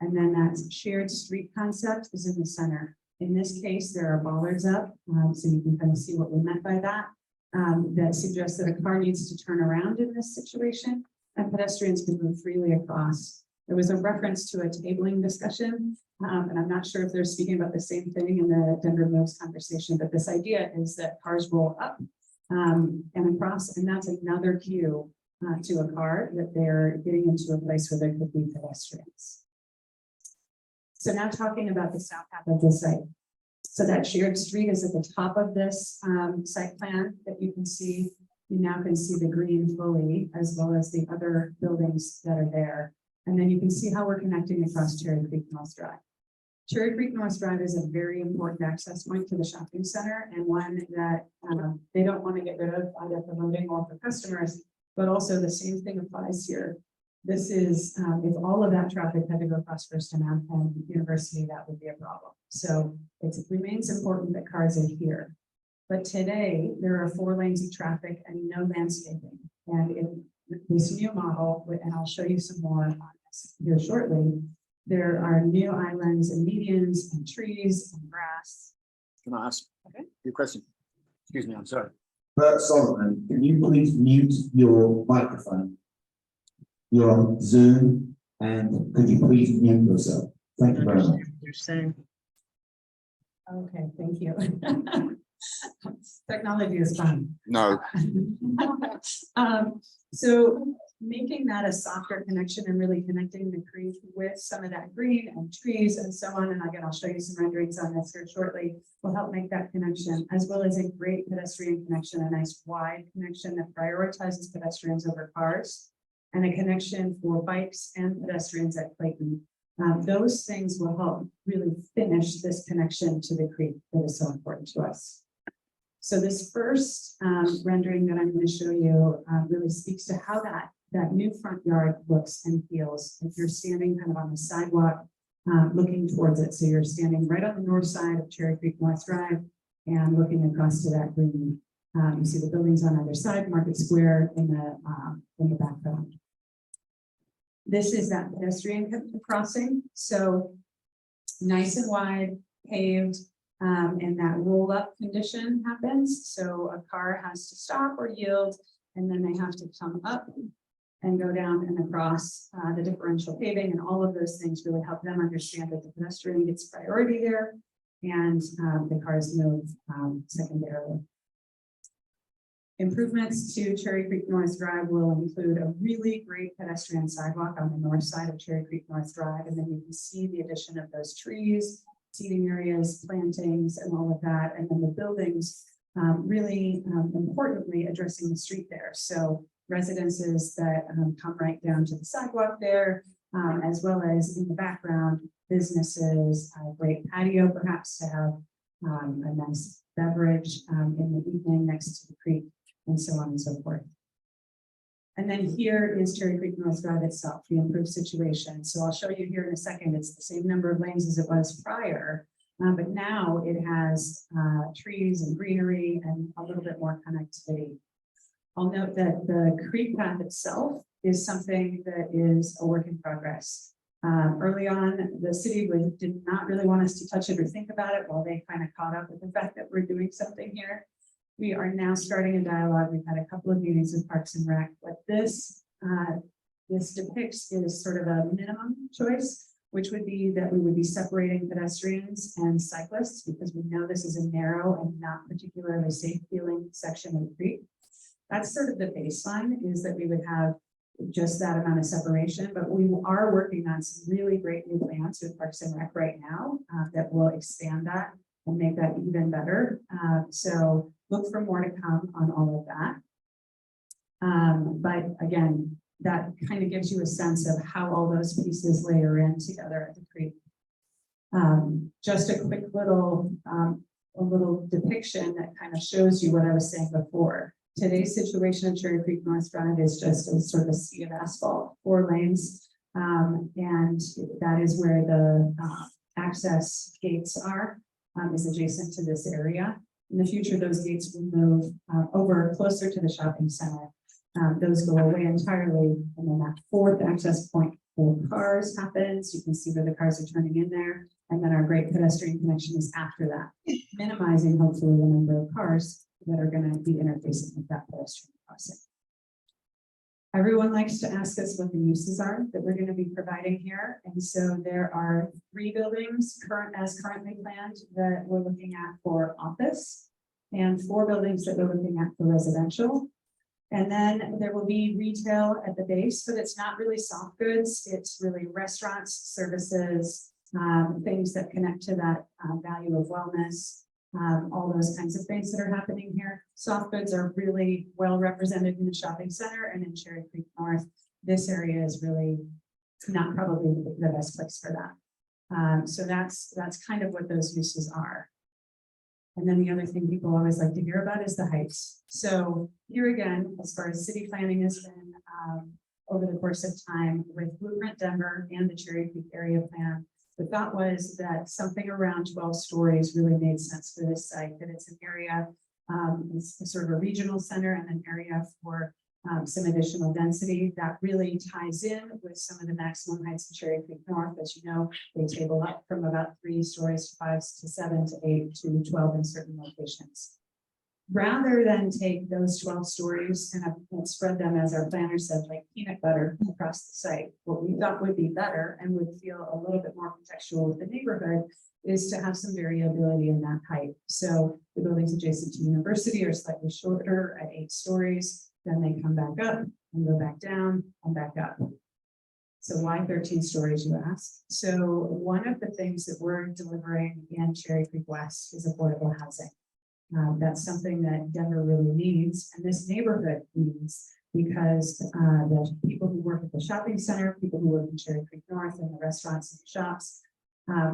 Speaker 11: And then that shared street concept is in the center. In this case, there are bollards up, so you can kind of see what we meant by that. That suggests that a car needs to turn around in this situation and pedestrians can move freely across. There was a reference to a tabling discussion, and I'm not sure if they're speaking about the same thing in the Denver Moves conversation, but this idea is that cars roll up and across, and that's another cue to a car that they're getting into a place where there could be pedestrians. So now talking about the south half of the site. So that shared street is at the top of this site plan that you can see. You now can see the green fully, as well as the other buildings that are there. And then you can see how we're connecting across Cherry Creek North Drive. Cherry Creek North Drive is a very important access point to the shopping center, and one that they don't want to get rid of either for loading or for customers, but also the same thing applies here. This is, if all of that traffic had to go across First and University, that would be a problem. So it remains important that cars are here. But today, there are 4 lanes of traffic and no landscaping. And in this new model, and I'll show you some more on this here shortly, there are new islands and medians and trees and grass.
Speaker 3: Can I ask your question? Excuse me, I'm sorry.
Speaker 12: Bert Solomon, can you please mute your microphone? You're on Zoom, and could you please mute yourself? Thank you very much.
Speaker 3: You're saying.
Speaker 11: Okay, thank you. Technology is fun.
Speaker 3: No.
Speaker 11: So making that a softer connection and really connecting the creek with some of that green and trees and so on. And again, I'll show you some renderings on this here shortly, will help make that connection, as well as a great pedestrian connection, a nice wide connection that prioritizes pedestrians over cars, and a connection for bikes and pedestrians at Clayton. Those things will help really finish this connection to the creek that is so important to us. So this first rendering that I'm going to show you really speaks to how that new front yard looks and feels if you're standing kind of on the sidewalk looking towards it. So you're standing right on the north side of Cherry Creek North Drive and looking across to that green. You see the buildings on either side, Market Square in the background. This is that pedestrian crossing. So nice and wide, paved, and that roll up condition happens. So a car has to stop or yield, and then they have to come up and go down and across the differential paving, and all of those things really help them understand that the pedestrian gets priority there and the cars move secondarily. Improvements to Cherry Creek North Drive will include a really great pedestrian sidewalk on the north side of Cherry Creek North Drive. And then you can see the addition of those trees, seating areas, plantings, and all of that. And then the buildings, really importantly, addressing the street there. So residences that come right down to the sidewalk there, as well as in the background, businesses, a great patio perhaps to have a nice beverage in the evening next to the creek, and so on and so forth. And then here is Cherry Creek North Drive itself, the improved situation. So I'll show you here in a second. It's the same number of lanes as it was prior, but now it has trees and greenery and a little bit more connectivity. I'll note that the creek path itself is something that is a work in progress. Early on, the city did not really want us to touch it or think about it while they kind of caught up with the fact that we're doing something here. We are now starting a dialogue. We've had a couple of meetings with Parks and Rec. What this depicts is sort of a minimum choice, which would be that we would be separating pedestrians and cyclists, because we know this is a narrow and not particularly safe feeling section of the creek. That's sort of the baseline, is that we would have just that amount of separation, but we are working on some really great new plans with Parks and Rec right now that will expand that and make that even better. So look for more to come on all of that. But again, that kind of gives you a sense of how all those pieces layer in together at the creek. Just a quick little, a little depiction that kind of shows you what I was saying before. Today's situation at Cherry Creek North Drive is just a sort of a sea of asphalt, 4 lanes. And that is where the access gates are, is adjacent to this area. In the future, those gates will move over closer to the shopping center. Those go away entirely. And then that 4th access point for cars happens. You can see where the cars are turning in there. And then our great pedestrian connection is after that, minimizing hopefully the number of cars that are going to be interfacing with that pedestrian crossing. Everyone likes to ask us what the uses are that we're going to be providing here. And so there are 3 buildings currently planned that we're looking at for office, and 4 buildings that we're looking at for residential. And then there will be retail at the base, but it's not really soft goods. It's really restaurants, services, things that connect to that value of wellness. All those kinds of things that are happening here. Soft goods are really well represented in the shopping center and in Cherry Creek North. This area is really not probably the best place for that. So that's kind of what those uses are. And then the other thing people always like to hear about is the heights. So here again, as far as city planning has been over the course of time with Blueprint Denver and the Cherry Creek area plan, the thought was that something around 12 stories really made sense for this site, that it's an area, it's sort of a regional center and an area for some additional density that really ties in with some of the maximum heights in Cherry Creek North. As you know, they table up from about 3 stories to 5 to 7 to 8 to 12 in certain locations. Rather than take those 12 stories and spread them, as our planner said, like peanut butter across the site, what we thought would be better and would feel a little bit more contextual with the neighborhood is to have some variability in that height. So the buildings adjacent to university are slightly shorter at 8 stories, then they come back up and go back down and back up. So why 13 stories, you ask? So one of the things that we're delivering in Cherry Creek West is affordable housing. That's something that Denver really needs, and this neighborhood needs, because the people who work at the shopping center, people who work in Cherry Creek North and the restaurants and the shops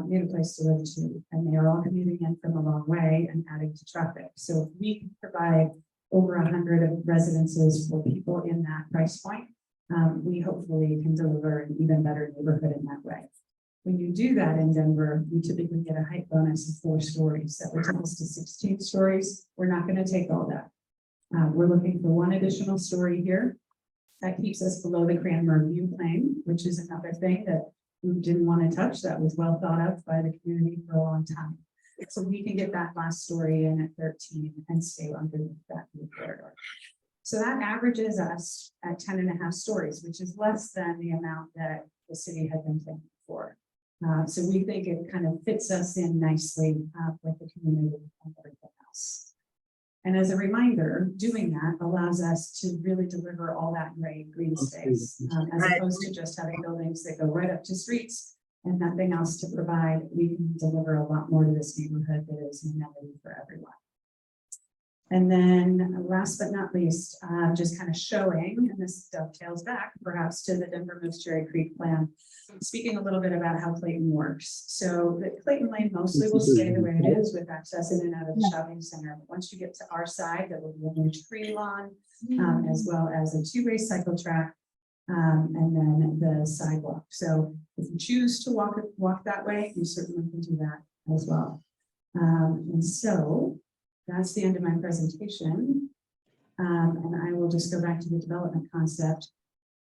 Speaker 11: need a place to live too, and they are all commuting in from a long way and adding to traffic. So if we can provide over 100 of residences for people in that price point, we hopefully can deliver an even better neighborhood in that way. When you do that in Denver, you typically get a height bonus of 4 stories. That would take us to 16 stories. We're not going to take all that. We're looking for 1 additional story here. That keeps us below the Cranmer view plane, which is another thing that we didn't want to touch. That was well thought of by the community for a long time. So we can get that last story in at 13 and stay underneath that view corridor. So that averages us at 10.5 stories, which is less than the amount that the city had been planning for. So we think it kind of fits us in nicely with the community and everything else. And as a reminder, doing that allows us to really deliver all that great green space, as opposed to just having buildings that go right up to streets and nothing else to provide. We can deliver a lot more to this neighborhood that is amenity for everyone. And then last but not least, just kind of showing, and this dovetails back perhaps to the Denver Moves Cherry Creek plan, speaking a little bit about how Clayton works. So the Clayton Lane mostly will stay the way it is with access in and out of the shopping center. But once you get to our side, there will be a new tree lawn, as well as a two-way cycle track, and then the sidewalk. So if you choose to walk that way, you certainly can do that as well. And so that's the end of my presentation. And I will just go back to the development concept.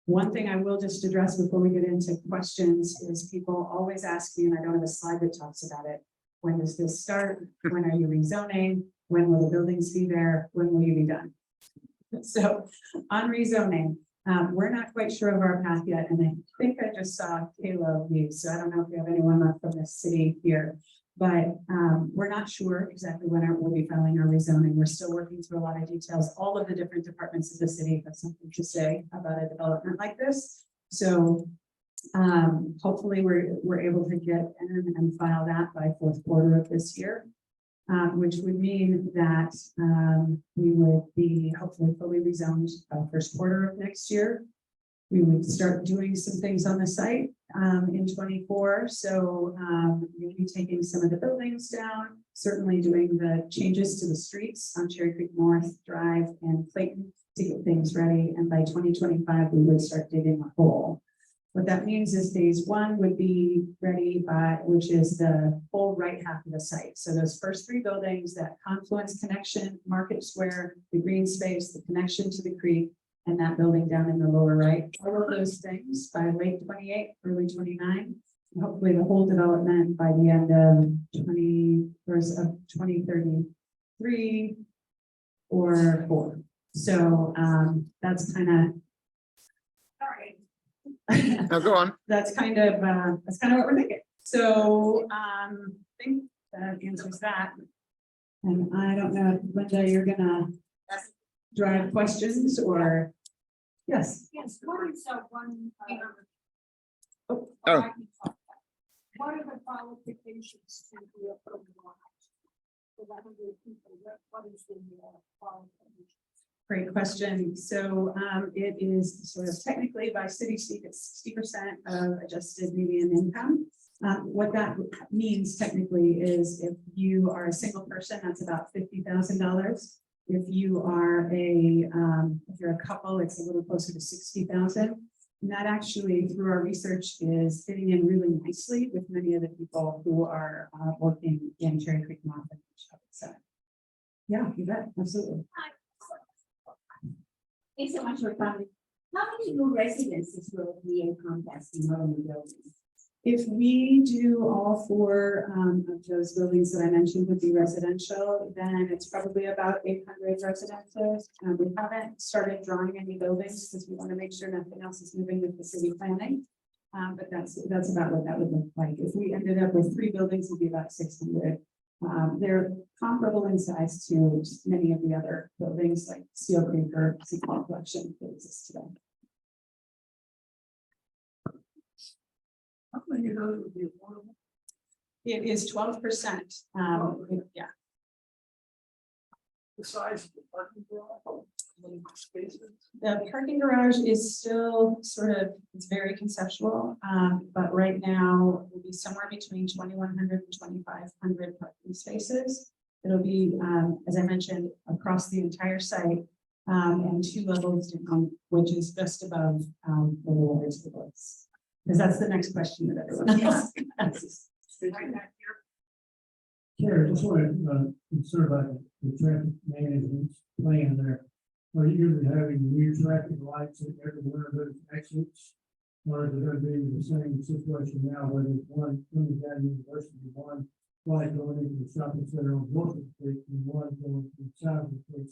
Speaker 11: One thing I will just address before we get into questions is people always ask me, and I don't have a slide that talks about it. When does this start? When are you rezoning? When will the buildings be there? When will you be done? So on rezoning, we're not quite sure of our path yet. And I think I just saw Kayla leave. So I don't know if we have anyone left from the city here. But we're not sure exactly when we'll be filing our rezoning. We're still working through a lot of details. All of the different departments of the city have something to say about a development like this. So hopefully we're able to get in and file that by fourth quarter of this year, which would mean that we would be hopefully fully rezoned by first quarter of next year. We would start doing some things on the site in 24. So maybe taking some of the buildings down, certainly doing the changes to the streets on Cherry Creek North Drive and Clayton to get things ready. And by 2025, we would start digging a hole. What that means is phase one would be ready by, which is the whole right half of the site. So those first three buildings, that confluence connection, Market Square, the green space, the connection to the creek, and that building down in the lower right, all of those things by late 28, early 29, and hopefully the whole development by the end of 2033 or 4. So that's kind of, all right.
Speaker 3: Now go on.
Speaker 11: That's kind of what we're thinking. So I think that answers that. And I don't know if Linda, you're gonna drive questions or yes.
Speaker 5: Yes, what is one?
Speaker 3: Oh.
Speaker 5: What are the qualifications to be a buildout? What is the qualifications?
Speaker 11: Great question. So it is sort of technically by city speak, it's 60% of adjusted median income. What that means technically is if you are a single person, that's about $50,000. If you are if you're a couple, it's a little closer to 60,000. And that actually, through our research, is fitting in really nicely with many of the people who are working in Cherry Creek North. So, yeah, you bet, absolutely.
Speaker 9: Thanks so much for coming. How many new residences will be encompassed in all the buildings?
Speaker 11: If we do all 4 of those buildings that I mentioned would be residential, then it's probably about 800 residences. We haven't started drawing any buildings because we want to make sure nothing else is moving with the city planning. But that's about what that would look like. If we ended up with 3 buildings, it would be about 600. They're comparable in size to many of the other buildings like Steel Creek or Sequoia Collection that exists today.
Speaker 5: How many of those would be affordable?
Speaker 11: It is 12%. Yeah.
Speaker 5: The size of the parking garage, how many spaces?
Speaker 11: The parking garage is still sort of, it's very conceptual, but right now it will be somewhere between 2,100 and 2,500 parking spaces. It'll be, as I mentioned, across the entire site and 2 levels down, which is just above the waters of the woods. Because that's the next question that everyone asks.
Speaker 13: Sure, just wanted sort of like the traffic management plan there. Are you going to be having new traffic lights at every one of those exits? Or is it going to be the same situation now where there's one coming down University, one light going into the shopping center on Wilson Street and one going to the south of the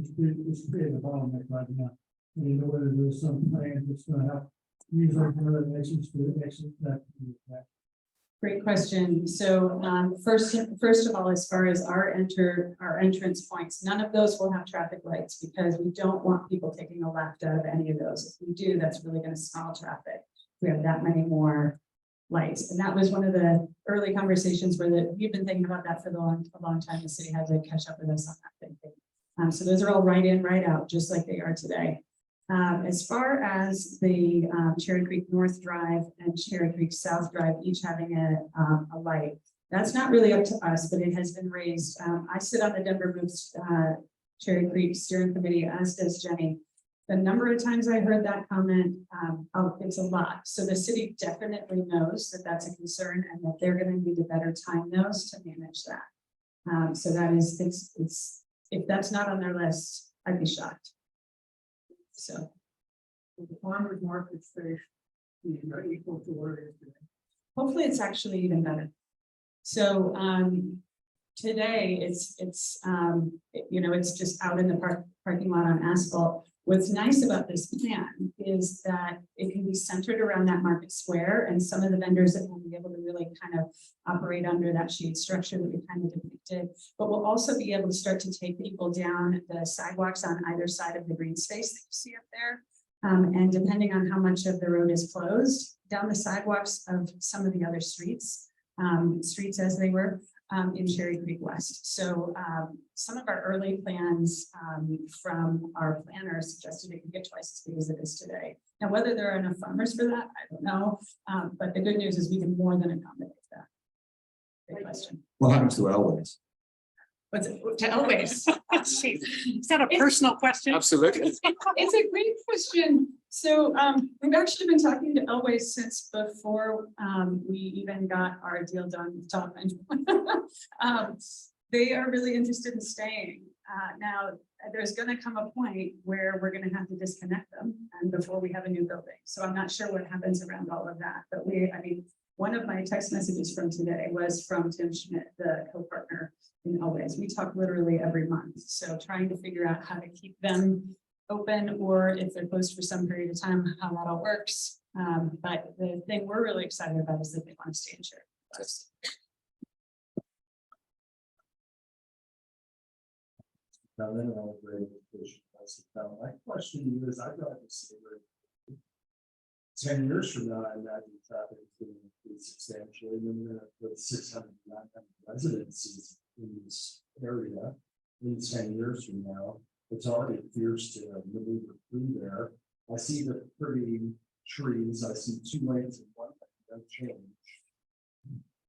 Speaker 13: street? It's creating a bottleneck right now. And you know whether there's some plan that's going to help use our exits to exit that.
Speaker 11: Great question. So first of all, as far as our entrance points, none of those will have traffic lights because we don't want people taking a left out of any of those. If we do, that's really going to stall traffic. We have that many more lights. And that was one of the early conversations where we've been thinking about that for a long time. The city had to catch up with us on that thinking. So those are all right in, right out, just like they are today. As far as the Cherry Creek North Drive and Cherry Creek South Drive, each having a light, that's not really up to us, but it has been raised. I sit on the Denver Moves Cherry Creek Steering Committee, as does Jenny. The number of times I heard that comment, it's a lot. So the city definitely knows that that's a concern and that they're going to need to better time those to manage that. So that is, it's if that's not on their list, I'd be shocked. So
Speaker 13: The farmer's market space is equal to what it is today.
Speaker 11: hopefully it's actually even better. So today it's just out in the parking lot on asphalt. What's nice about this plan is that it can be centered around that market square and some of the vendors that will be able to really kind of operate under that shade structure that we kind of depicted. But we'll also be able to start to take people down the sidewalks on either side of the green space that you see up there. And depending on how much of the road is closed, down the sidewalks of some of the other streets as they were in Cherry Creek West. So some of our early plans from our planner suggested it could get twice as big as it is today. Now, whether there are enough farmers for that, I don't know. But the good news is we can more than accommodate that. Great question.
Speaker 12: What happens to Elway's?
Speaker 11: What's it to always?
Speaker 6: Is that a personal question?
Speaker 3: Absolutely.
Speaker 11: It's a great question. So we've actually been talking to Elway since before we even got our deal done with Top End. They are really interested in staying. Now, there's going to come a point where we're going to have to disconnect them and before we have a new building. So I'm not sure what happens around all of that. But one of my text messages from today was from Tim Schmidt, the co-partner in Always. We talk literally every month. So trying to figure out how to keep them open or if they're closed for some period of time, how that all works. But the thing we're really excited about is that they want to stay in Cherry.
Speaker 10: My question is, I'd like to say 10 years from now, I imagine traffic is going to increase substantially. And then we're going to put 600 residences in this area in 10 years from now. It's already fierce to maneuver through there. I see the pretty trees. I see 2 lanes and 1 lane. Don't change.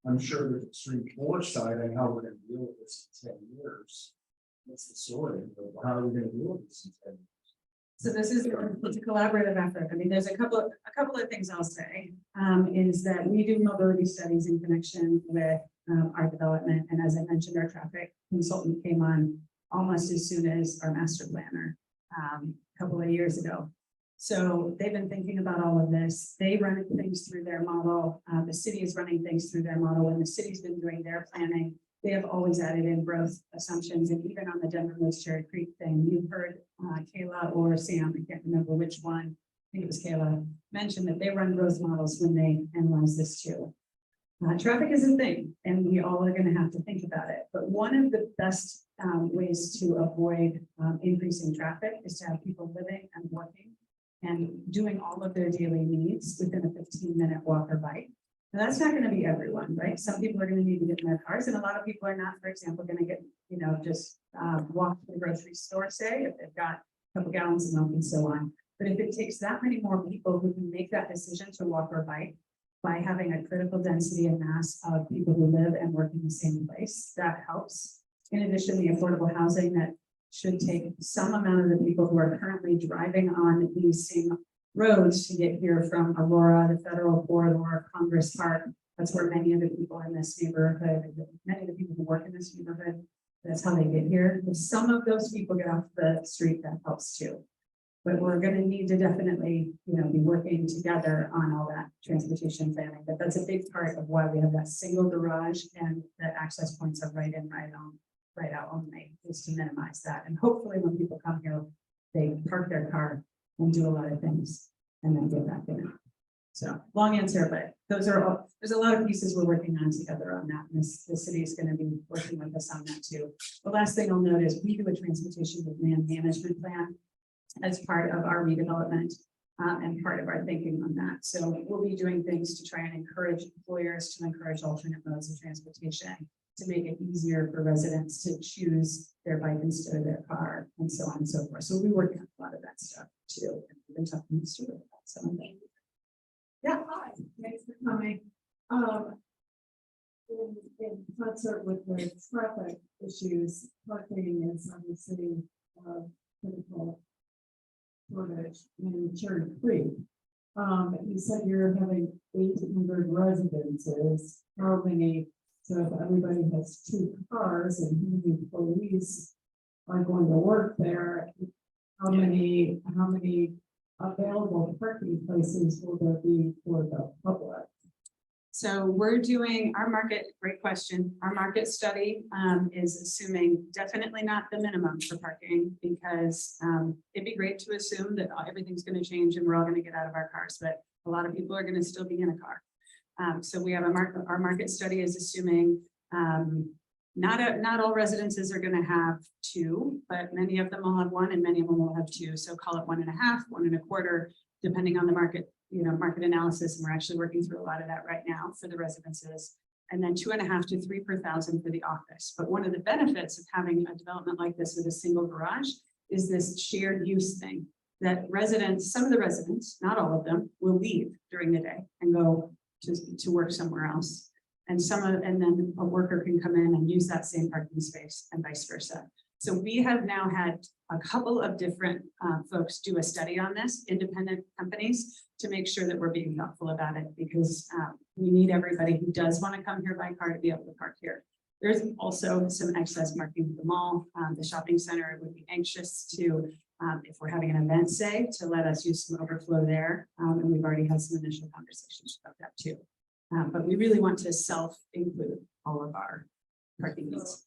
Speaker 10: I'm sure there's extreme foresight on how we're going to deal with this in 10 years. What's the story? How are we going to deal with this in 10 years?
Speaker 11: So this is it's a collaborative effort. I mean, there's a couple of things I'll say is that we do mobility studies in connection with our development. And as I mentioned, our traffic consultant came on almost as soon as our master planner a couple of years ago. So they've been thinking about all of this. They run things through their model. The city is running things through their model. When the city's been doing their planning, they have always added in growth assumptions. And even on the Denver Moves Cherry Creek thing, you've heard Kayla or Sam, I can't remember which one, I think it was Kayla, mentioned that they run growth models when they analyze this too. Traffic is a thing, and we all are going to have to think about it. But one of the best ways to avoid increasing traffic is to have people living and working and doing all of their daily needs within a 15-minute walk or bike. Now, that's not going to be everyone, right? Some people are going to need to get in their cars, and a lot of people are not, for example, going to get, just walk to the grocery store, say, if they've got a couple gallons of milk and so on. But if it takes that many more people who can make that decision to walk or bike by having a critical density and mass of people who live and work in the same place, that helps. In addition, the affordable housing that should take some amount of the people who are currently driving on these same roads to get here from Aurora, the Federal Corridor, Congress Park. That's where many of the people in this neighborhood, many of the people who work in this neighborhood, that's how they get here. If some of those people get off the street, that helps too. But we're going to need to definitely, be working together on all that transportation planning. But that's a big part of why we have that single garage and the access points are right in, right out only, is to minimize that. And hopefully when people come here, they park their car and do a lot of things and then get back in. So long answer, but those are all, there's a lot of pieces we're working on together on that. And the city is going to be working with us on that too. The last thing I'll note is we do a transportation demand management plan as part of our redevelopment and part of our thinking on that. So we'll be doing things to try and encourage employers to encourage alternate modes of transportation, to make it easier for residents to choose their bike instead of their car, and so on and so forth. So we'll be working on a lot of that stuff too. We've been talking to Stuart about some of that.
Speaker 2: Yeah, hi, thanks for coming. In concert with the traffic issues, parking is obviously critical shortage in Cherry Creek. You said you're having 800 residences. How many? So if everybody has 2 cars and how many police are going to work there, how many available parking places will there be for the public?
Speaker 11: So we're doing our market, great question. Our market study is assuming definitely not the minimum for parking, because it'd be great to assume that everything's going to change and we're all going to get out of our cars, but a lot of people are going to still be in a car. So we have our market study is assuming not all residences are going to have 2, but many of them will have 1 and many of them will have 2. So call it 1.5, 1.25, depending on the market, market analysis. And we're actually working through a lot of that right now for the residences, and then 2.5 to 3 per thousand for the office. But one of the benefits of having a development like this with a single garage is this shared use thing that residents, some of the residents, not all of them, will leave during the day and go to work somewhere else. And then a worker can come in and use that same parking space and vice versa. So we have now had a couple of different folks do a study on this, independent companies, to make sure that we're being thoughtful about it, because we need everybody who does want to come here by car to be able to park here. There's also some excess parking at the mall. The shopping center would be anxious to, if we're having an event, say, to let us use some overflow there. And we've already had some initial conversations about that too. But we really want to self-include all of our parking needs.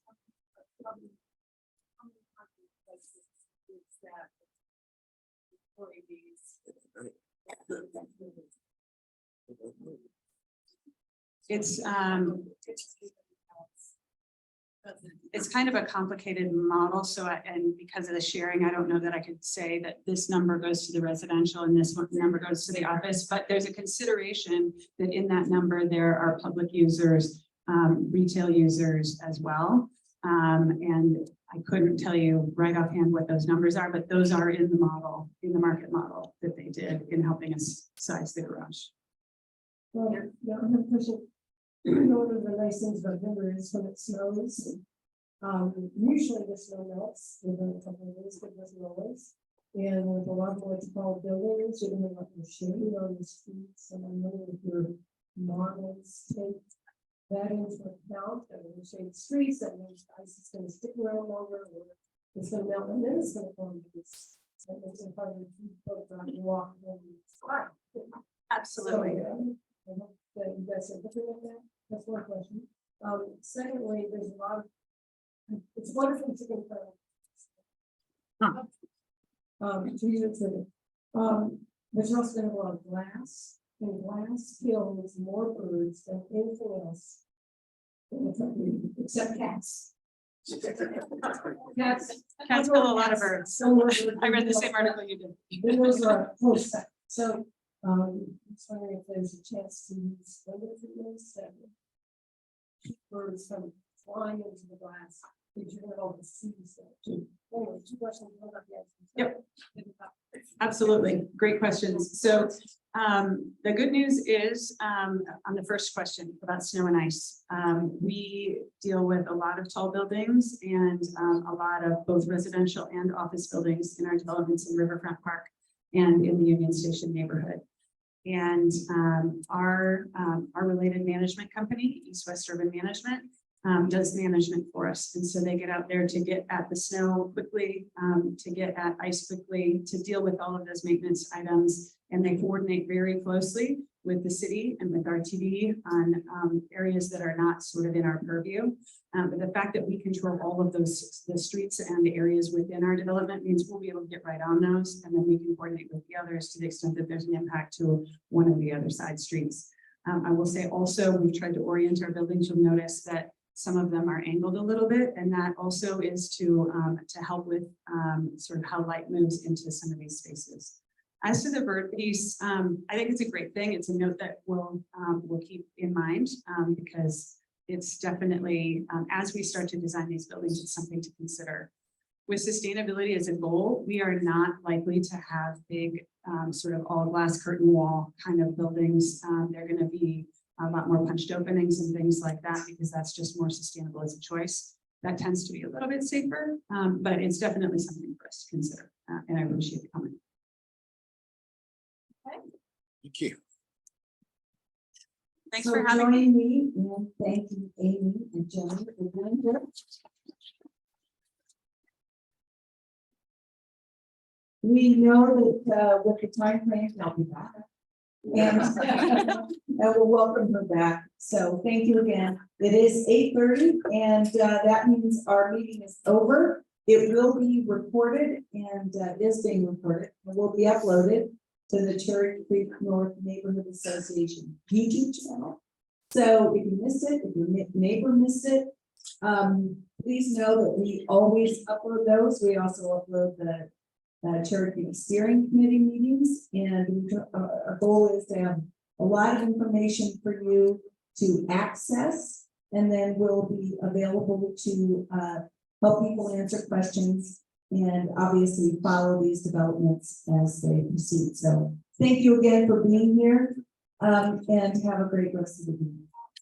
Speaker 11: It's kind of a complicated model. So, and because of the sharing, I don't know that I could say that this number goes to the residential and this number goes to the office, but there's a consideration that in that number, there are public users, retail users as well. And I couldn't tell you right offhand what those numbers are, but those are in the model, in the market model that they did in helping us size the garage.
Speaker 9: Well, yeah, I have a question. One of the nice things about Denver is when it snows, usually the snow melts within a couple of days, but it doesn't always. And with a lot of what's called buildings, you're gonna have your shade on the streets, and I know if your models take that into account, and when you shade streets, that means ice is gonna stick around longer, or it's gonna melt, and then it's gonna form this. And it's in front of you, photograph and walk, and it's fine.
Speaker 11: Absolutely.
Speaker 9: So, I hope that you guys are looking at that. That's one question. Secondly, there's a lot of, it's wonderful to get to use it to, there's also been a lot of glass, and glass kills more birds than anything else in the country, except cats.
Speaker 11: Cats kill a lot of birds. I read the same article you did.
Speaker 9: Those are close. So, I'm just wondering if there's a chance to use treatments that keep birds from flying into the glass, because you're gonna all the seeds there too. Anyway, 2 questions.
Speaker 11: Yep. Absolutely. Great questions. So the good news is on the first question about snow and ice, we deal with a lot of tall buildings and a lot of both residential and office buildings in our developments in Riverfront Park and in the Union Station neighborhood. And our related management company, East West Urban Management, does management for us. And so they get out there to get at the snow quickly, to get at ice quickly, to deal with all of those maintenance items. And they coordinate very closely with the city and with RTD on areas that are not sort of in our purview. But the fact that we control all of the streets and the areas within our development means we'll be able to get right on those, and then we can coordinate with the others to the extent that there's an impact to one of the other side streets. I will say also, we've tried to orient our buildings. You'll notice that some of them are angled a little bit, and that also is to help with sort of how light moves into some of these spaces. As to the bird piece, I think it's a great thing. It's a note that we'll keep in mind because it's definitely, as we start to design these buildings, it's something to consider. With sustainability as a goal, we are not likely to have big sort of all glass curtain wall kind of buildings. They're going to be a lot more punched openings and things like that because that's just more sustainable as a choice. That tends to be a little bit safer, but it's definitely something for us to consider. And I appreciate the comment.
Speaker 3: Thank you.
Speaker 11: Thanks
Speaker 2: So
Speaker 11: for having me.
Speaker 2: join me and thank you, Amy and Jenny, for doing this. We know that with the time frame, I'll be back. And we'll welcome her back. So thank you again. It is 8:30 and that means our meeting is over. It will be recorded and is being recorded and will be uploaded to the Cherry Creek North Neighborhood Association YouTube channel. So if you missed it, if your neighbor missed it, please know that we always upload those. We also upload the Cherry Creek Steering Committee meetings, and our goal is to have a lot of information for you to access, and then we'll be available to help people answer questions and obviously follow these developments as they proceed. So thank you again for being here and have a great rest of the day.